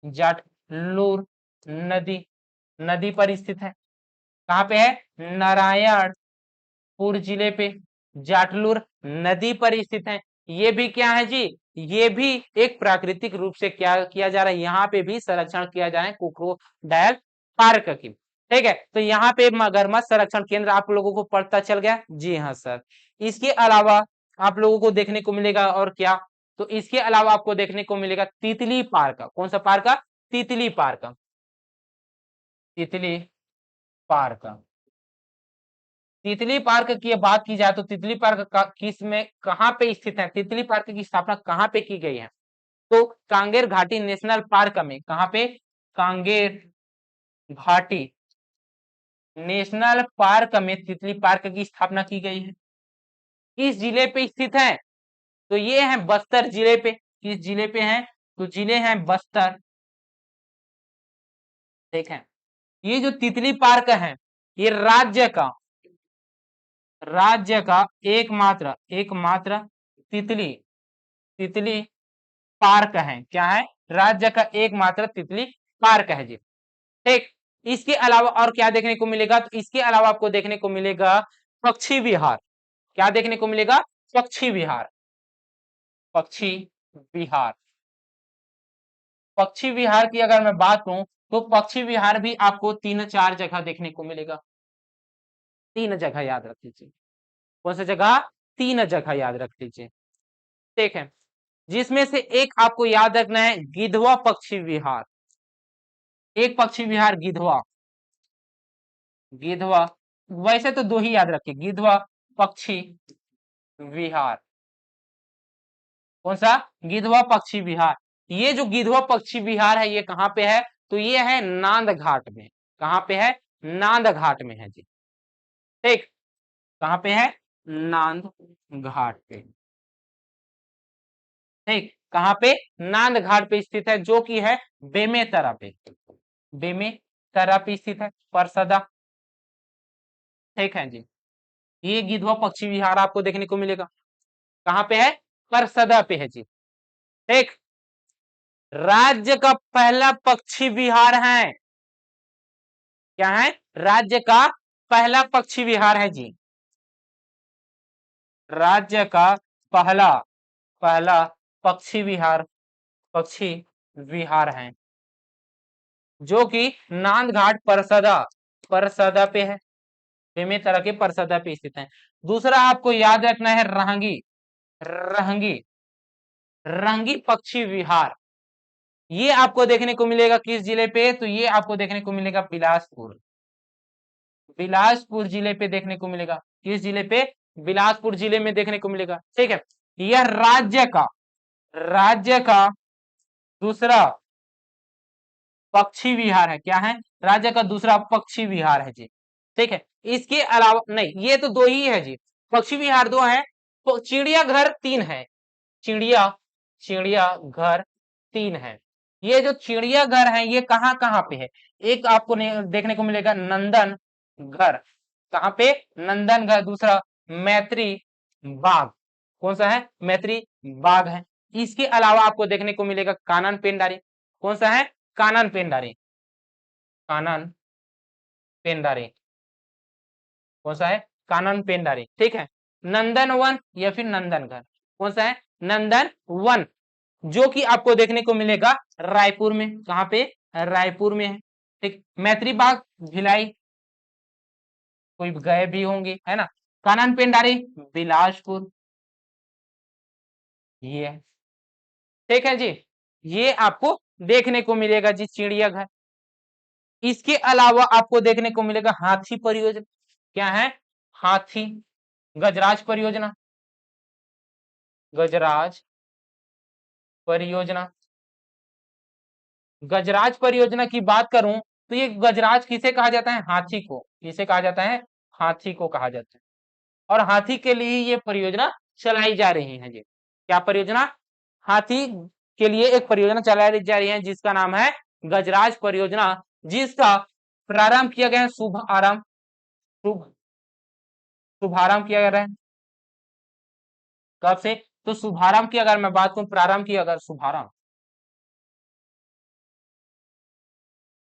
जाटलूर नदी, नदी पर स्थित है। कहाँ पे है? नारायणपुर जिले पे जाटलूर नदी पर स्थित है। ये भी क्या है जी? ये भी एक प्राकृतिक रूप से क्या किया जा रहा है, यहाँ पे भी संरक्षण किया जा रहा है क्रोकोडाइल पार्क की। ठीक है, तो यहाँ पे मगरमच्छ संरक्षण केंद्र आप लोगों को पता चल गया? जी हाँ सर। इसके अलावा आप लोगों को देखने को मिलेगा और क्या? तो इसके अलावा आपको देखने को मिलेगा तितली पार्क। कौन सा पार्क? तितली पार्क। तितली पार्क। तितली पार्क की बात की जाए तो तितली पार्क का किस में कहां पे स्थित है? तितली पार्क की स्थापना कहां पे की गई है? तो कांगेर घाटी नेशनल पार्क में। कहां पे? कांगेर घाटी नेशनल पार्क में तितली पार्क की स्थापना की गई है। किस जिले पे स्थित है? तो ये है बस्तर जिले पे। किस जिले पे है? तो जिले हैं बस्तर। ठीक है। ये जो तितली पार्क है ये राज्य का एकमात्र एकमात्र तितली तितली पार्क है। क्या है? राज्य का एकमात्र तितली पार्क है जी। ठीक। इसके अलावा और क्या देखने को मिलेगा? तो इसके अलावा आपको देखने को मिलेगा पक्षी विहार। क्या देखने को मिलेगा? पक्षी विहार। पक्षी विहार। पक्षी विहार की अगर मैं बात करूं तो पक्षी विहार भी आपको 3-4 जगह देखने को मिलेगा। 3 जगह याद रख लीजिए। कौन सी जगह? 3 जगह याद रख लीजिए। ठीक है। जिसमें से एक आपको याद रखना है गिधवा पक्षी विहार। एक पक्षी विहार गिधवा। गिधवा। वैसे तो 2 ही याद रखिए, गिधवा पक्षी विहार। कौन सा? गिधवा पक्षी विहार। ये जो गिधवा पक्षी विहार है ये कहां पे है? तो ये है नांद घाट में। कहां पे है? नांद घाट में है जी। ठीक। कहां पे है? नांद घाट पे। ठीक। कहां पे? नांद घाट पे स्थित है, जो कि है बेमेतरा पे। बेमेतरा पे स्थित है, परसदा। ठीक है जी। ये गिधवा पक्षी विहार आपको देखने को मिलेगा। कहां पे है? परसदा पे है जी। ठीक। राज्य का पहला पक्षी विहार है। क्या है? राज्य का पहला पक्षी विहार है जी। राज्य का पहला पहला पक्षी विहार, पक्षी विहार है, जो कि नांद घाट परसदा परसदा पे है। बेमेतरा के परसदा पे स्थित है। दूसरा आपको याद रखना है रहंगी। रहंगी रहंगी पक्षी विहार। ये आपको देखने को मिलेगा किस जिले पे? तो ये आपको देखने को मिलेगा बिलासपुर। बिलासपुर जिले पे देखने को मिलेगा। किस जिले पे? बिलासपुर जिले में देखने को मिलेगा। ठीक है। यह राज्य का दूसरा पक्षी विहार है। क्या है? राज्य का दूसरा पक्षी विहार है जी। ठीक है। इसके अलावा नहीं, ये तो 2 ही है जी। पक्षी विहार 2 है। तो चिड़ियाघर 3 है। चिड़ियाघर 3 है। ये जो चिड़ियाघर है ये कहाँ कहाँ पे है? एक आपको देखने को मिलेगा नंदन घर। कहाँ पे? नंदन घर। दूसरा मैत्री बाग। कौन सा है? मैत्री बाग है। इसके अलावा आपको देखने को मिलेगा कानन पेंडारी। कौन सा है? कानन पेंडारी। कानन पेंडारी। कौन सा है? कानन पेंडारी। ठीक है। नंदन वन या फिर नंदन घर। कौन सा है? नंदन वन, जो कि आपको देखने को मिलेगा रायपुर में। कहां पे? रायपुर में है। ठीक। मैत्री बाग भिलाई, कोई गए भी होंगे, है ना। कानन पेंडारी बिलासपुर, ये है। ठीक है जी। ये आपको देखने को मिलेगा जी चिड़ियाघर। इसके अलावा आपको देखने को मिलेगा हाथी परियोजना। क्या है? हाथी। गजराज परियोजना, गजराज परियोजना। गजराज परियोजना की बात करूं तो ये गजराज किसे कहा जाता है? हाथी को। किसे कहा जाता है? हाथी को कहा जाता है। और हाथी के लिए ये परियोजना चलाई जा रही है जी। क्या परियोजना? हाथी के लिए एक परियोजना चलाई जा रही है जिसका नाम है गजराज परियोजना, जिसका प्रारंभ किया गया है शुभ शुभारंभ किया गया है। कब से? तो शुभारंभ की अगर मैं बात करूं, प्रारंभ की अगर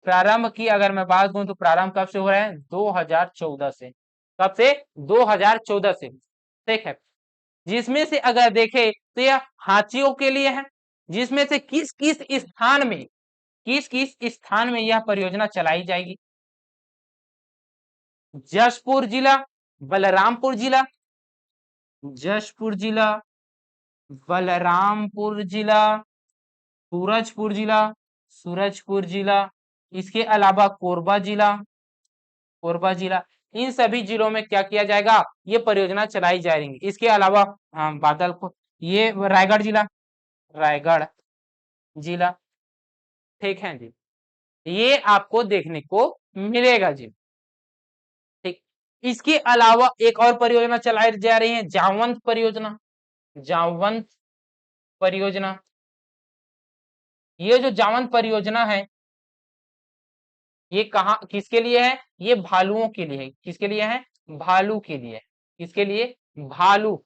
प्रारंभ की अगर मैं बात करूं तो प्रारंभ कब से हो रहा है? 2014 से। कब से? 2014 से। ठीक है। जिसमें से अगर देखें तो यह हाथियों के लिए है। जिसमें से किस किस स्थान में यह परियोजना चलाई जाएगी? जशपुर जिला, बलरामपुर जिला, जशपुर जिला, बलरामपुर जिला, सूरजपुर जिला, इसके अलावा कोरबा जिला। इन सभी जिलों में क्या किया जाएगा? ये परियोजना चलाई जाएगी। इसके अलावा बादलपुर, ये रायगढ़ जिला। ठीक है जी, ये आपको देखने को मिलेगा जी। ठीक। इसके अलावा एक और परियोजना चलाई जा रही है, जामवंत परियोजना। ये जो जामवंत परियोजना है, ये कहाँ किसके लिए है? ये भालुओं के लिए है। किसके लिए है? भालू के लिए। किसके लिए? भालू।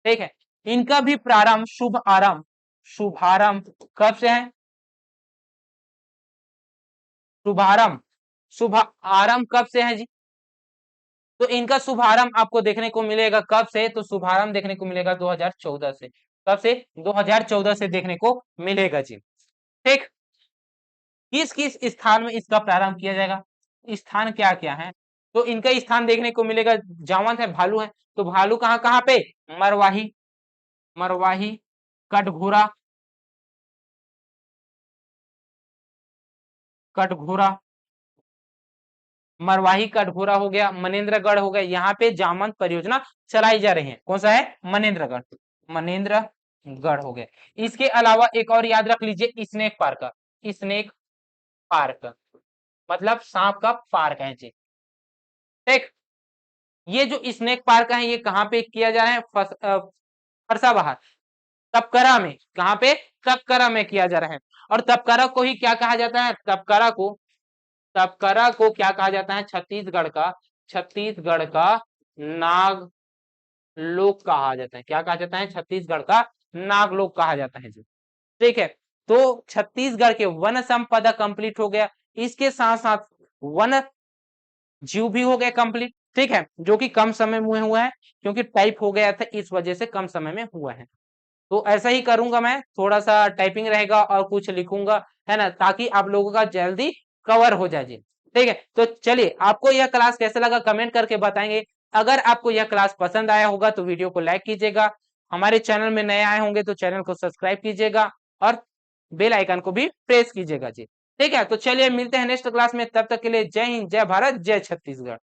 ठीक है। इनका भी प्रारंभ शुभारंभ कब से है? शुभारंभ शुभ आरंभ कब से है जी? तो इनका शुभारंभ आपको देखने को मिलेगा कब से? तो शुभारंभ देखने को मिलेगा 2014 से। कब से? 2014 से देखने को मिलेगा जी। ठीक। किस किस स्थान में इसका प्रारंभ किया जाएगा? स्थान क्या क्या है? तो इनका स्थान देखने को मिलेगा, जावंत है, भालू है। तो भालू कहाँ कहाँ पे? मरवाही, मरवाही, कटघोरा, कटघोरा, मरवाही कटघोरा हो गया, मनेन्द्रगढ़ हो गया। यहाँ पे जामवंत परियोजना चलाई जा रही है। कौन सा है? मनेन्द्रगढ़। मनेन्द्रगढ़ हो गया। इसके अलावा एक और याद रख लीजिए, स्नेक पार्क। स्नेक पार्क मतलब सांप का पार्क है जी। ठीक। ये जो स्नेक पार्क है, ये कहाँ पे किया जा रहा है? फरसाबहार, तपकरा में। कहाँ पे? तपकरा में किया जा रहा है। और तपकरा को ही क्या कहा जाता है? तपकरा को क्या कहा जाता है? छत्तीसगढ़ का नाग लोक कहा जाता है। क्या कहा जाता है? छत्तीसगढ़ का नागलोक कहा जाता है जी। ठीक है। तो छत्तीसगढ़ के वन संपदा कंप्लीट हो गया। इसके साथ साथ वन जीव भी हो गया कंप्लीट। ठीक है, जो कि कम समय में हुआ है, क्योंकि टाइप हो गया था, इस वजह से कम समय में हुआ है। तो ऐसा ही करूंगा मैं, थोड़ा सा टाइपिंग रहेगा और कुछ लिखूंगा, है ना, ताकि आप लोगों का जल्दी कवर हो जाए जी। ठीक है। तो चलिए, आपको यह क्लास कैसे लगा कमेंट करके बताएंगे। अगर आपको यह क्लास पसंद आया होगा तो वीडियो को लाइक कीजिएगा। हमारे चैनल में नए आए होंगे तो चैनल को सब्सक्राइब कीजिएगा और बेल आइकन को भी प्रेस कीजिएगा जी। ठीक है। तो चलिए मिलते हैं नेक्स्ट क्लास में, तब तक के लिए जय हिंद, जय भारत, जय छत्तीसगढ़।